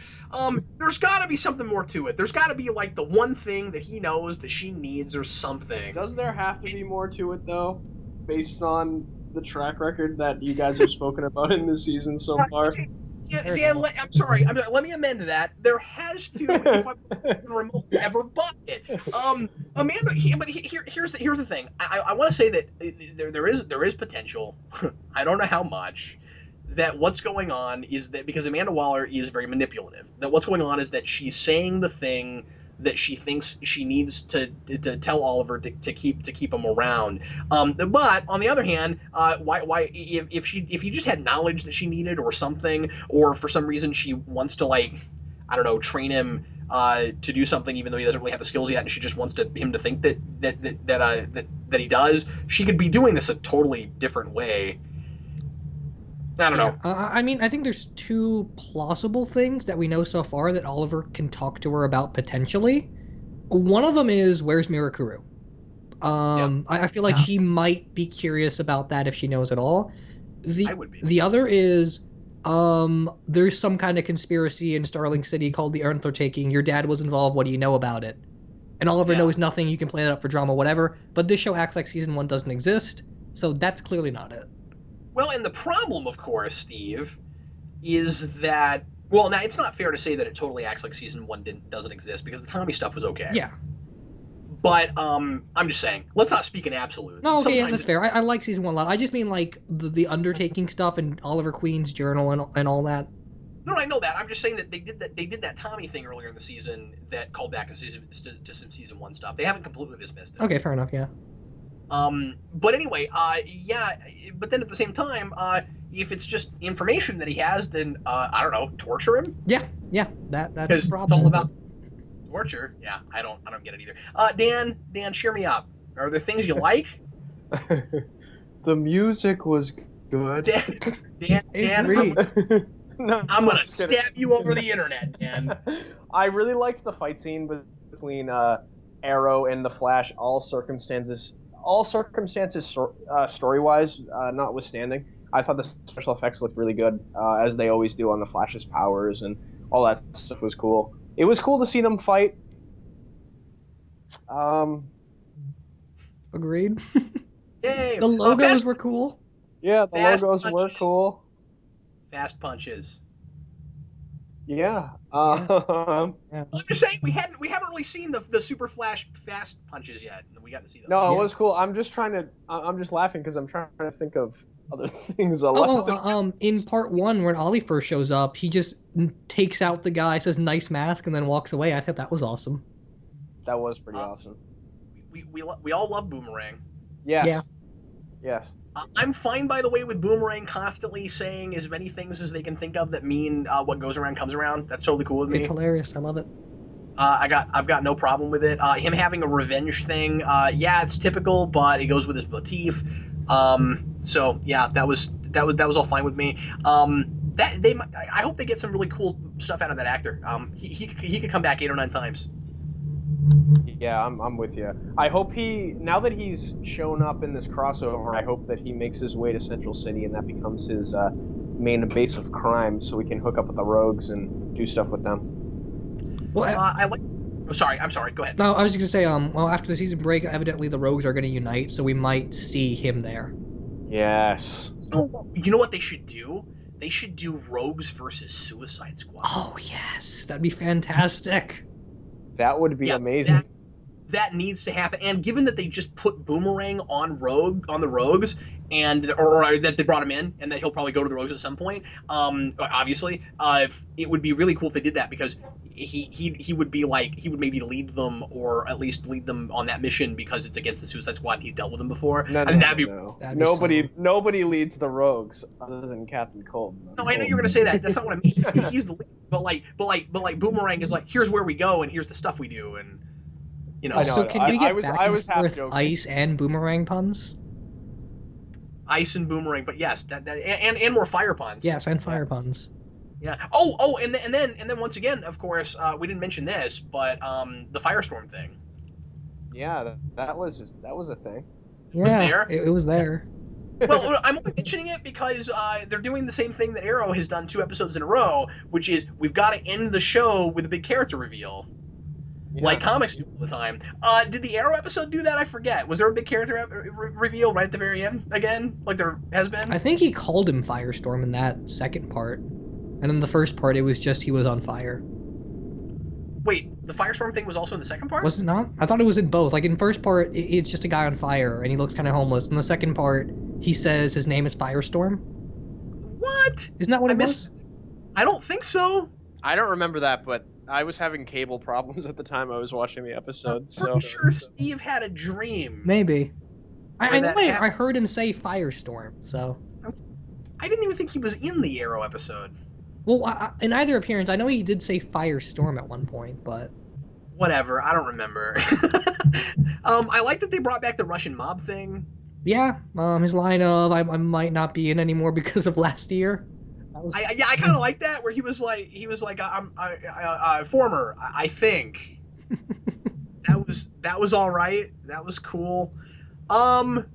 There's got to be something more to it. There's got to be like the one thing that he knows that she needs or something. Does there have to be more to it though, based on the track record that you guys have spoken about in this season so far? Yeah, Dan, I'm sorry. Let me amend that. There has to, if I'm remotely ever bought it. Amanda, here's the thing. I want to say that there is potential. I don't know how much. That what's going on is that because Amanda Waller is very manipulative. That what's going on is that she's saying the thing that she thinks she needs to tell Oliver to keep him around. But on the other hand, why if he just had knowledge that she needed or something, or for some reason she wants to like I don't know, train him to do something even though he doesn't really have the skills yet, and she just wants him to think that he does. She could be doing this a totally different way. I don't Yeah, know. I mean, I think there's two plausible things that we know so far that Oliver can talk to her about potentially. One of them is where's Mirakuru? Yeah, I feel like she might be curious about that if she knows at all. I The would be. the other is there's some kind of conspiracy in Starling City called the Earth Taking. Your dad was involved. What do you know about it? And Oliver Yeah. knows nothing. You can play that up for drama, whatever. But this show acts like season one doesn't exist, so that's clearly not it. Well, and the problem, of course, Steve, is that well, now it's not fair to say that it totally acts like season one doesn't exist because the Tommy stuff was okay. Yeah. But I'm just saying, let's not speak in absolutes. No, okay, yeah, Sometimes that's fair. I like season one a lot. I just mean like the undertaking stuff and Oliver Queen's journal and all that. no, I know that. I'm just saying that they did that Tommy thing earlier in the season that called back to some season one stuff. They haven't completely dismissed it. Okay, fair enough. Yeah. But anyway, yeah. But then at the same time, if it's just information that he has, then I don't know, torture him Yeah, yeah. That's the because it's problem all with about it. torture. Yeah, I don't get it either. Dan, cheer me up. Are there things you like? The music was good. Dan, Agree. No, I'm gonna kidding. stab you over the internet, Dan. I really liked the fight scene between Arrow and the Flash. All circumstances, story wise, notwithstanding. I thought the special effects looked really good, as they always do on the Flash's powers, and all that stuff was cool. It was cool to see them fight. Um, Agreed. Yay! The logos were cool. yeah, the fast logos punches. were cool. Fast punches. Yeah. Yeah. I'm just saying we haven't really seen the Super Flash fast punches yet, and we got to see them. No, it Yeah. was cool. I'm just laughing because I'm trying to think of other things I In part one, when Ollie first shows up, he just takes out the guy, says "nice mask," and then walks away. I thought that was awesome. That was pretty Uh, awesome. we all love Boomerang. Yes. Yeah. Yes. I'm fine, by the way, with Boomerang constantly saying as many things as they can think of that mean what goes around comes around. That's totally cool with me. It's hilarious. I love it. I've got no problem with it. Him having a revenge thing, yeah, it's typical, but it goes with his motif. So yeah, that was all fine with me. I hope they get some really cool stuff out of that actor. He could come back 8 or 9 times. Yeah, I'm with you. I hope now that he's shown up in this crossover, I hope that he makes his way to Central City and that becomes his main base of crime, so we can hook up with the Rogues and do stuff with them. Well, I like. Oh, sorry, I'm sorry. Go ahead. no, I was just gonna say, well, after the season break, evidently the Rogues are gonna unite, so we might see him there. Yes. So, you know what they should do? They should do Rogues versus Suicide Squad. Oh yes, that'd be fantastic. That would be Yeah, amazing. That needs to happen. And given that they just put Boomerang on the Rogues, and or that they brought him in, and that he'll probably go to the Rogues at some point, obviously, it would be really cool if they did that because he would be like he would maybe lead them or at least lead them on that mission because it's against the Suicide Squad and he's dealt with them before. No, That'd be nobody leads the Rogues other than Captain Cold. no, I know you're gonna say that. That's not what I mean. He's the lead, but like Boomerang is like here's where we go and here's the stuff we do and. You know, I know, So can we get was- back I and was half forth joking. ice and boomerang puns? ice and Boomerang, but yes, and more fire puns. Yes, and fire puns. Yeah. Oh, and then once again, of course, we didn't mention this, but the Firestorm thing. Yeah, that was a thing. Yeah, Was there? It was there. Well, I'm only mentioning it because they're doing the same thing that Arrow has done 2 episodes in a row, which is we've got to end the show with a big character reveal. Yeah. Like comics do all the time. Did the Arrow episode do that? I forget. Was there a big character reveal right at the very end again, like there has been? I think he called him Firestorm in that second part, and in the first part it was just he was on fire. Wait, the Firestorm thing was also in the second part? Was it not? I thought it was in both. Like in first part, it's just a guy on fire and he looks kind of homeless. In the second part, he says his name is Firestorm. What? Isn't that what it was? I don't think so. I don't remember that, but I was having cable problems at the time I was watching the episode. I'm So pretty sure Steve had a dream. Maybe. I know that I heard him say Firestorm. So I didn't even think he was in the Arrow episode. Well, in either appearance, I know he did say Firestorm at one point, but Whatever, I don't remember. I like that they brought back the Russian mob thing. yeah, his line of I might not be in anymore because of last year. That was I kind of like that where he was like former, I think. That was all right. That was cool. Um,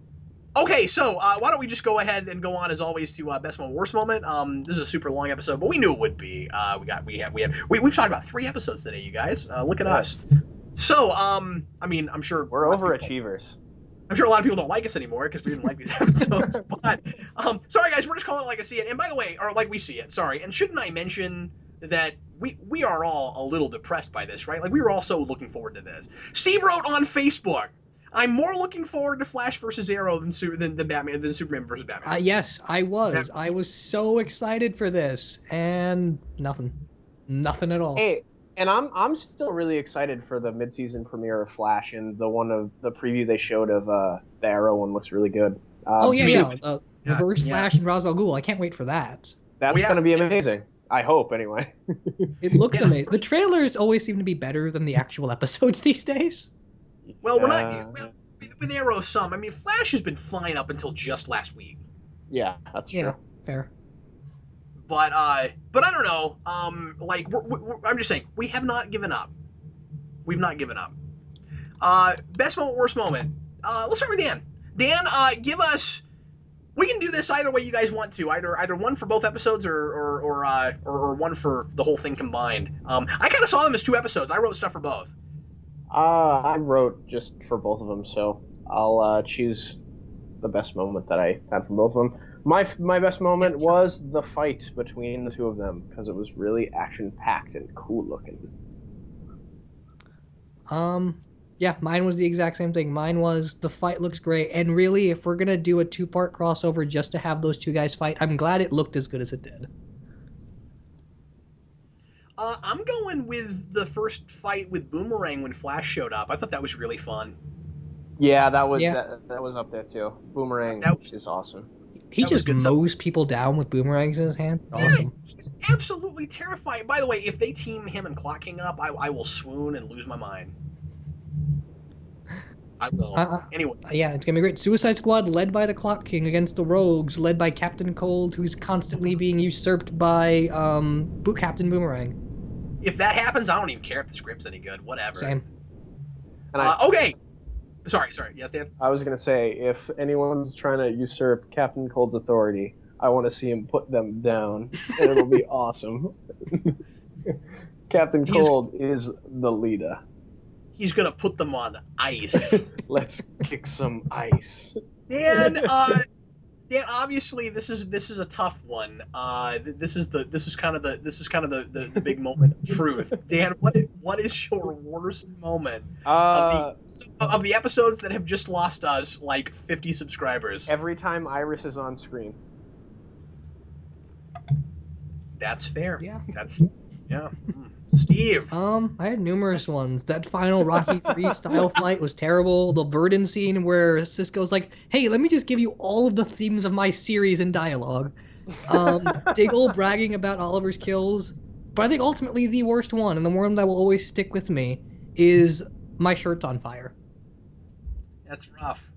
okay, so why don't we just go ahead and go on as always to best moment, worst moment. This is a super long episode, but we knew it would be. We've talked about 3 episodes today, you guys. Look at us. So, I mean, We're overachievers. I'm sure a lot of people don't like us anymore because we didn't like these episodes. But sorry guys, we're just calling it like I see it. And by the way, or like we see it. Sorry. And shouldn't I mention that we are all a little depressed by this, right? Like we were also looking forward to this. Steve wrote on Facebook, "I'm more looking forward to Flash versus Arrow than Batman than Superman versus Batman." yes, I was. I was so excited for this, and nothing at all. Hey, and I'm still really excited for the mid-season premiere of Flash, and the preview they showed of the Arrow one looks really good. Oh yeah, mean, yeah. Reverse Flash and Ra's al Ghul. I can't wait for that. That's going to be amazing. I hope, anyway. It looks amazing. The trailers always seem to be better than the actual episodes these days. Well, we're not with Arrow. I mean, Flash has been flying up until just last week. Yeah, that's true. Fair. But I don't know. Like I'm just saying, we have not given up. We've not given up. Best moment, worst moment. Let's start with Dan. Dan, give us. We can do this either way you guys want to. Either one for both episodes or one for the whole thing combined. I kind of saw them as 2 episodes. I wrote stuff for both. I wrote just for both of them, so I'll choose the best moment that I had from both of them. My best moment was the fight between the two of them because it was really action packed and cool looking. Yeah, mine was the exact same thing. Mine was the fight looks great, and really, if we're gonna do a 2-part crossover just to have those two guys fight, I'm glad it looked as good as it did. I'm going with the first fight with Boomerang when Flash showed up. I thought that was really fun. Yeah, that was up there too. Boomerang is awesome. He just mows people down with boomerangs in his hand. Awesome. He's absolutely terrifying. By the way, if they team him and Clock King up, I will swoon and lose my mind. I will. Anyway. Yeah, it's gonna be great. Suicide Squad led by the Clock King against the Rogues, led by Captain Cold, who's constantly being usurped by Captain Boomerang. If that happens, I don't even care if the script's any good. Whatever. Same. Okay. Sorry. Yes, Dan? I was going to say, if anyone's trying to usurp Captain Cold's authority, I want to see him put them down, and it'll be awesome. Captain Cold is the leader. He's going to put them on ice. Let's kick some ice. Dan, obviously this is a tough one. This is kind of the big moment of truth. Dan, what is your worst moment of the episodes that have just lost us like 50 subscribers? Every time Iris is on screen. That's fair. Yeah. Yeah. Steve. I had numerous ones. That final Rocky 3 style fight was terrible. The burden scene where Cisco's like, "Hey, let me just give you all of the themes of my series in dialogue." Diggle bragging about Oliver's kills. But I think ultimately the worst one, and the one that will always stick with me, is My Shirt's on Fire. That's rough.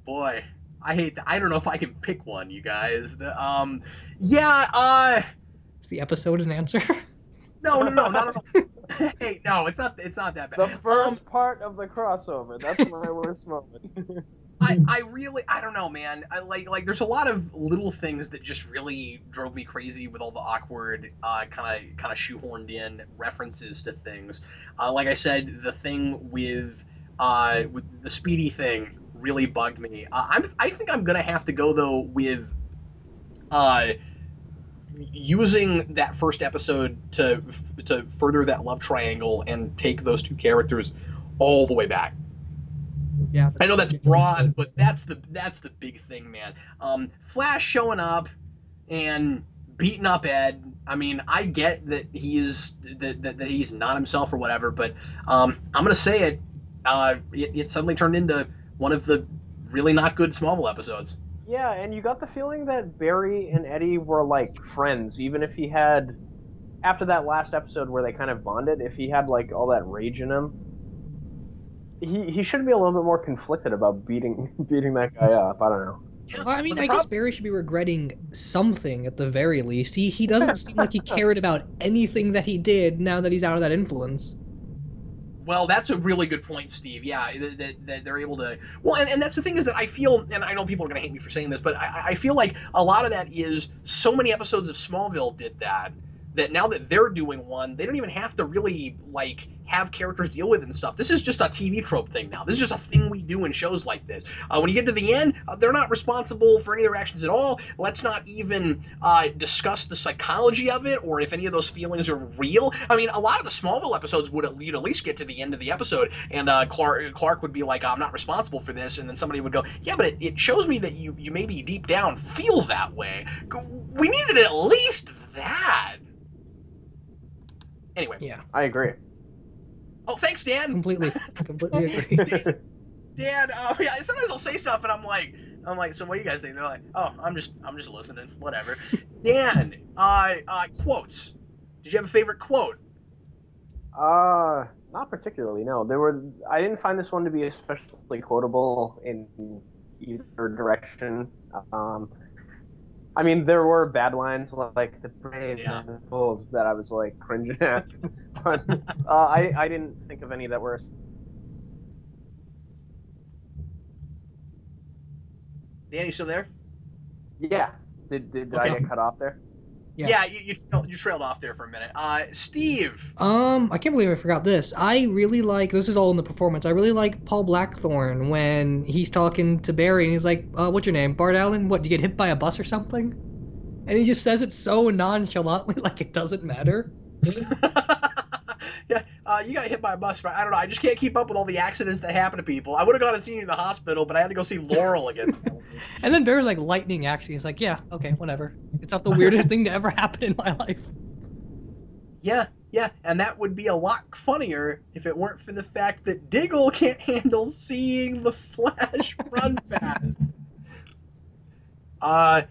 Boy, I hate that. I don't know if I can pick one, you guys. Is the episode an answer? No, not at all. Hey, no, it's not that bad. The first part of the crossover. That's my worst moment. I don't know, man. I like there's a lot of little things that just really drove me crazy with all the awkward kind of shoehorned in references to things. Like I said, the thing with the Speedy thing really bugged me. I think I'm gonna have to go though with using that first episode to further that love triangle and take those two characters all the way back. Yeah, I know that's broad, but that's the big thing, man. Flash showing up and beating up Ed. I mean, I get that he's not himself or whatever, but I'm gonna say it. It suddenly turned into one of the really not good Smallville episodes. Yeah, and you got the feeling that Barry and Eddie were like friends, even if he had after that last episode where they kind of bonded, if he had like all that rage in him, he should be a little bit more conflicted about beating beating that guy up. I don't know. Yeah, Well, I but mean, the I guess problem. Barry should be regretting something at the very least. He doesn't seem like he cared about anything that he did now that he's out of that influence. Well, that's a really good point, Steve. Yeah, that they're able to. Well, and that's the thing is that I feel, and I know people are going to hate me for saying this, but I feel like a lot of that is so many episodes of Smallville did that. That now that they're doing one, they don't even have to really like have characters deal with it and stuff. This is just a TV trope thing now. This is just a thing we do in shows like this. When you get to the end, they're not responsible for any of their actions at all. Let's not even discuss the psychology of it or if any of those feelings are real. I mean, a lot of the Smallville episodes you'd at least get to the end of the episode, and Clark would be like, "I'm not responsible for this," and then somebody would go, "Yeah, but it shows me that you maybe deep down feel that way." We needed at least that. Anyway. Yeah, I agree. Oh, thanks, Dan. completely agree. Dan, yeah, sometimes I'll say stuff and I'm like, so what do you guys think? They're like, oh, I'm just listening, whatever. Dan, quotes. Did you have a favorite quote? Not particularly. No, there were. I didn't find this one to be especially quotable in either direction. Um, I mean, there were bad lines like the brave Yeah. and the bold that I was like cringing at, but I didn't think of any that were. Dan, you still there? Yeah. Did I Okay. get cut off there? Yeah. Yeah, you trailed off there for a minute. Steve. I can't believe I forgot this. I really like this is all in the performance. I really like Paul Blackthorne when he's talking to Barry and he's like, "What's your name? Bart Allen? What? Did you get hit by a bus or something?" And he just says it so nonchalantly, like it doesn't matter. Yeah, you got hit by a bus, right? I don't know. I just can't keep up with all the accidents that happen to people. I would have gone and seen you in the hospital, but I had to go see Laurel again. And then Barry's like lightning action. He's like, "Yeah, okay, whatever. It's not the weirdest thing to ever happen in my life." Yeah, yeah, and that would be a lot funnier if it weren't for the fact that Diggle can't handle seeing the Flash run fast. Uh,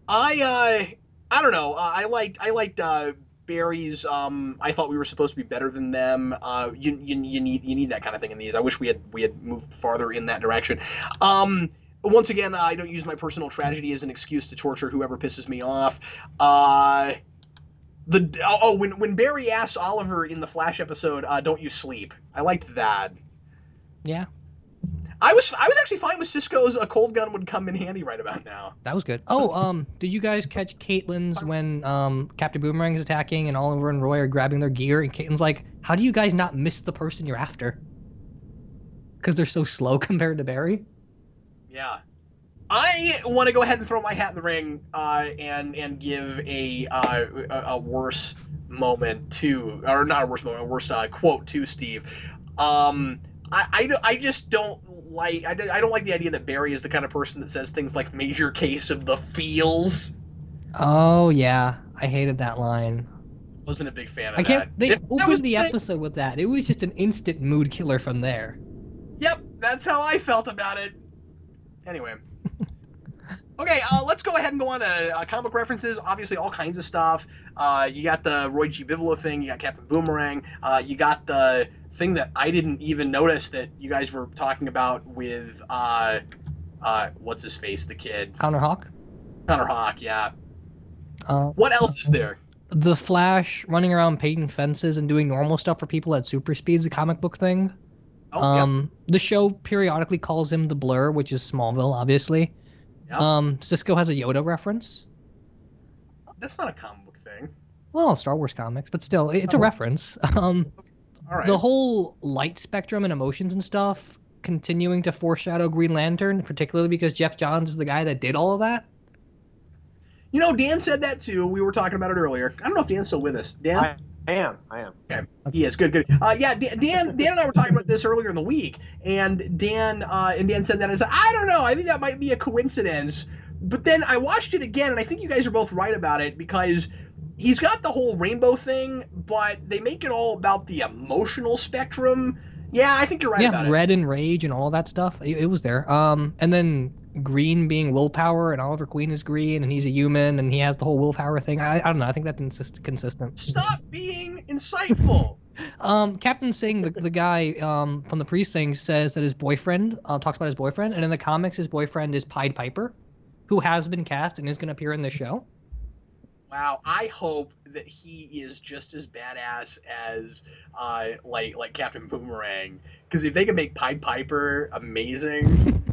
I don't know. I liked Barry's. I thought we were supposed to be better than them. You need that kind of thing in these. I wish we had moved farther in that direction. Once again, I don't use my personal tragedy as an excuse to torture whoever pisses me off. When Barry asks Oliver in the Flash episode, "Don't you sleep?" I liked that. Yeah, I was actually fine with Cisco's "A cold gun would come in handy" right about now. that was good. Oh, did you guys catch Caitlin's when Captain Boomerang is attacking and Oliver and Roy are grabbing their gear and Caitlin's like, "How do you guys not miss the person you're after?" Because they're so slow compared to Barry. Yeah, I want to go ahead and throw my hat in the ring and give a worse moment to, or not a worse moment, a worse quote to Steve. I just don't like I don't like the idea that Barry is the kind of person that says things like "major case of the feels." Oh yeah, I hated that line. Wasn't a big fan I of can't. that. They That was opened the the thing. episode with that. It was just an instant mood killer from there. Yep, that's how I felt about it. Anyway. Okay, let's go ahead and go on to comic references. Obviously, all kinds of stuff. You got the Roy G. Bivolo thing. You got Captain Boomerang. You got the thing that I didn't even notice that you guys were talking about with what's his face, the kid, Connor Hawk. Connor Hawk. Yeah. Uh, What else is there? the Flash running around painting fences and doing normal stuff for people at super speeds, the comic book thing. Oh, yep, The show periodically calls him the Blur, which is Smallville, obviously. yep. Cisco has a Yoda reference. That's not a comic book thing. Well, Star Wars comics, but still, it's a Oh, reference. all The right. whole light spectrum and emotions and stuff continuing to foreshadow Green Lantern, particularly because Jeff Johns is the guy that did all of that. You know, Dan said that too. We were talking about it earlier. I don't know if Dan's still with us. Dan? I am. Okay. He is good. Good. Yeah. Dan and I were talking about this earlier in the week, and Dan said that. I said, I don't know. I think that might be a coincidence. But then I watched it again, and I think you guys are both right about it because he's got the whole rainbow thing, but they make it all about the emotional spectrum. Yeah, I think you're right Yeah, about it. Red and Rage and all that stuff. It was there. And then green being willpower and Oliver Queen is green and he's a human and he has the whole willpower thing. I don't know. I think that's consistent. Stop being insightful. Captain Singh, the guy from the precinct, says that his boyfriend talks about his boyfriend, and in the comics, his boyfriend is Pied Piper, who has been cast and is going to appear in the show. Wow, I hope that he is just as badass as like Captain Boomerang. Because if they can make Pied Piper amazing,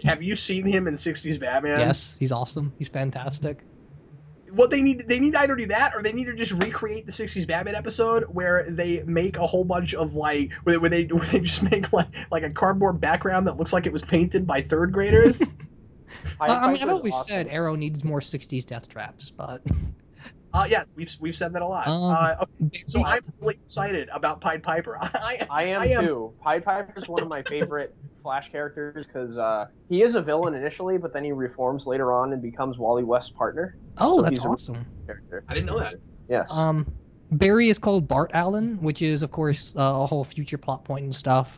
have you seen him in '60s Batman? Yes, he's awesome. He's fantastic. What they need to either do that or they need to just recreate the '60s Batman episode where they make a whole bunch of like where they just make like a cardboard background that looks like it was painted by third graders. I mean, I've always said Arrow needs more '60s death traps, but yeah, we've said that a lot. Okay, so I'm really excited about Pied Piper. I am too. Pied Piper is one of my favorite Flash characters because he is a villain initially, but then he reforms later on and becomes Wally West's partner. Oh, So that's he's awesome. Character. I didn't know that. Yes. Barry is called Bart Allen, which is of course a whole future plot point and stuff.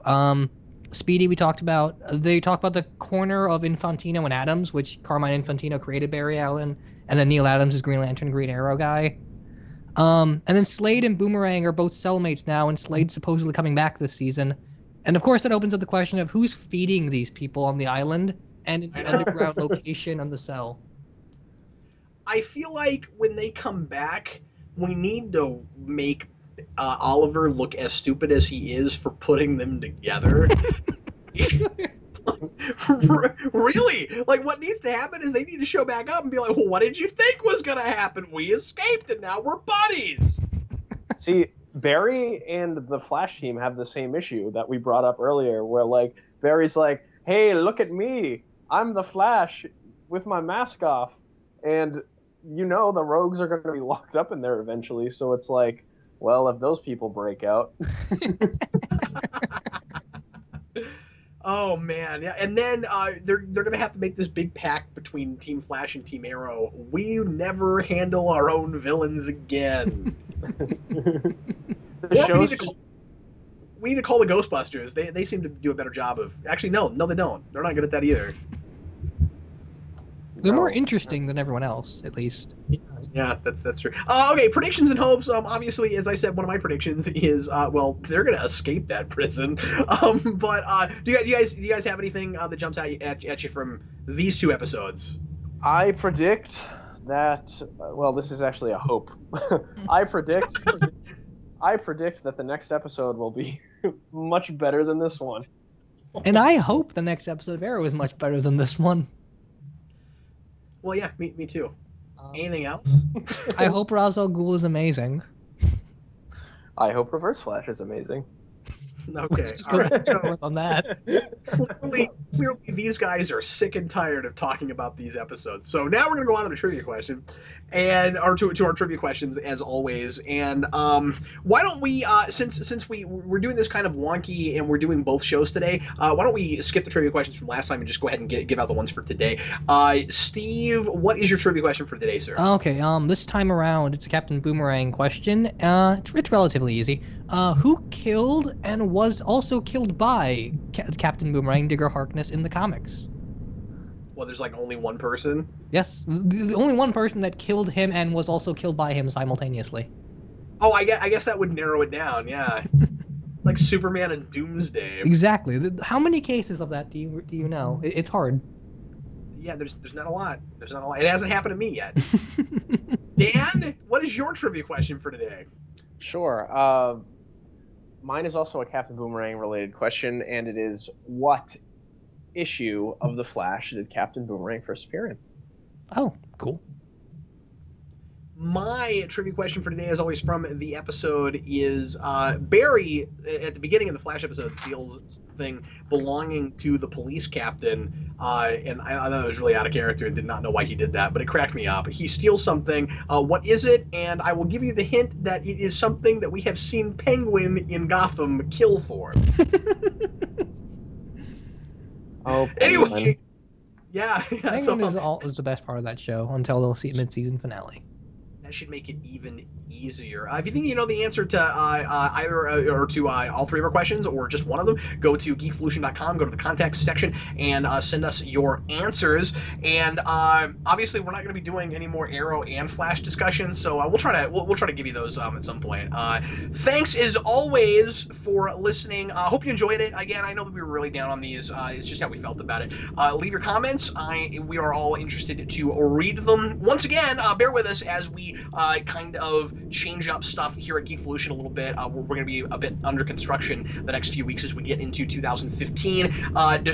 Speedy we talked about. They talk about the corner of Infantino and Adams, which Carmine Infantino created Barry Allen, and then Neil Adams is Green Lantern, Green Arrow guy. And then Slade and Boomerang are both cellmates now, and Slade's supposedly coming back this season. And of course, that opens up the question of who's feeding these people on the island and in the underground location on the cell. I feel like when they come back, we need to make Oliver look as stupid as he is for putting them together. Really? Like, what needs to happen is they need to show back up and be like, well, what did you think was going to happen? We escaped and now we're buddies. See, Barry and the Flash team have the same issue that we brought up earlier, where, like, Barry's like, hey, look at me. I'm the Flash with my mask off. And, you know, the rogues are going to be locked up in there eventually. So it's like, well, if those people break out. Oh man, yeah, and then they're gonna have to make this big pact between Team Flash and Team Arrow. We never handle our own villains again. We need to call the Ghostbusters. They seem to do a better job of. Actually, no, they don't. They're not good at that either. They're more interesting than everyone else, at least. Yeah, that's true. Okay, predictions and hopes. Obviously, as I said, one of my predictions is well, they're gonna escape that prison. But do you guys have anything that jumps at you from these two episodes? I predict that. Well, this is actually a hope. I predict that the next episode will be much better than this one. And I hope the next episode of Arrow is much better than this one. Well, yeah, me too. Anything else? I hope Ra's al Ghul is amazing. I hope Reverse Flash is amazing. Okay, just all go right. back and forth on that. Clearly, these guys are sick and tired of talking about these episodes. So now we're gonna go on to the trivia question, or to our trivia questions as always. And why don't we, since we're doing this kind of wonky and we're doing both shows today, why don't we skip the trivia questions from last time and just go ahead and give out the ones for today? Steve, what is your trivia question for today, sir? Okay, this time around it's a Captain Boomerang question. It's relatively easy. Who killed and was also killed by Captain Boomerang, Digger Harkness in the comics? Well, there's like only one person? Yes, the only one person that killed him and was also killed by him simultaneously. Oh, I guess that would narrow it down, yeah. Like Superman and Doomsday. Exactly. How many cases of that do you know? It's hard. Yeah, there's not a lot. There's not a lot. It hasn't happened to me yet. Dan, what is your trivia question for today? Sure. Mine is also a Captain Boomerang related question, and it is, what issue of The Flash did Captain Boomerang first appear in? Oh, cool. My trivia question for today, as always, from the episode is Barry, at the beginning of the Flash episode, steals something belonging to the police captain, and I thought it was really out of character and did not know why he did that, but it cracked me up. He steals something. What is it? And I will give you the hint that it is something that we have seen Penguin in Gotham kill for. Oh, anyway, yeah. Penguin is the best part of that show until they'll see mid-season finale. That should make it even easier. If you think you know the answer to either or to all three of our questions or just one of them, go to geekvolution.com, go to the contact section, and send us your answers. And obviously, we're not going to be doing any more Arrow and Flash discussions, so we'll try to give you those at some point. Thanks as always for listening. Hope you enjoyed it. Again, I know that we were really down on these. It's just how we felt about it. Leave your comments. We are all interested to read them. Once again, bear with us as we kind of change up stuff here at Geekvolution a little bit. We're going to be a bit under construction the next few weeks as we get into 2015.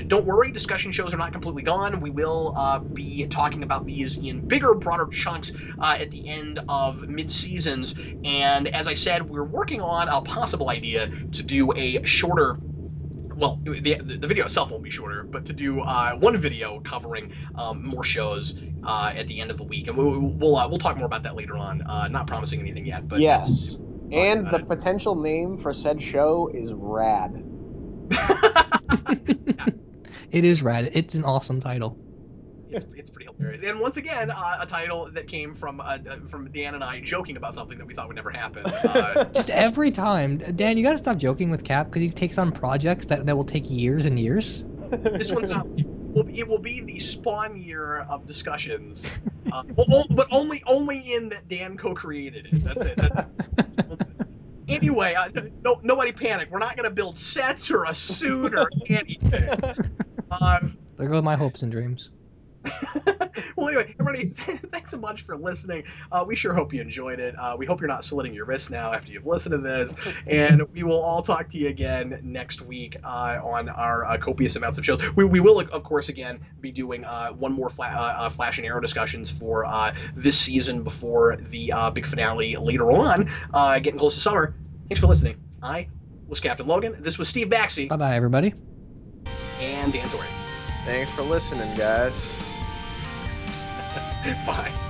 Don't worry, discussion shows are not completely gone. We will be talking about these in bigger, broader chunks at the end of mid-seasons. And as I said, we're working on a possible idea to do a shorter, well, the video itself won't be shorter, but to do one video covering more shows at the end of the week, and we'll talk more about that later on. Not promising anything yet, but yes, and the potential name for said show is Rad. It is rad. It's an awesome title. It's pretty hilarious, and once again, a title that came from Dan and I joking about something that we thought would never happen. Just every time, Dan, you got to stop joking with Cap because he takes on projects that will take years and years. This one's not. It will be the spawn year of discussions, but only in that Dan co-created it. That's it. That's it. Anyway, nobody panic. We're not going to build sets or a suit or anything. There go my hopes and dreams. Well, anyway, everybody, thanks so much for listening. We sure hope you enjoyed it. We hope you're not slitting your wrists now after you've listened to this. And we will all talk to you again next week on our copious amounts of shows. We will, of course, again, be doing one more Flash and Arrow discussions for this season before the big finale later on, getting close to summer. Thanks for listening. I was Captain Logan. This was Steve Baxi. Bye-bye, everybody. And Dan Torrey. Thanks for listening, guys. Bye.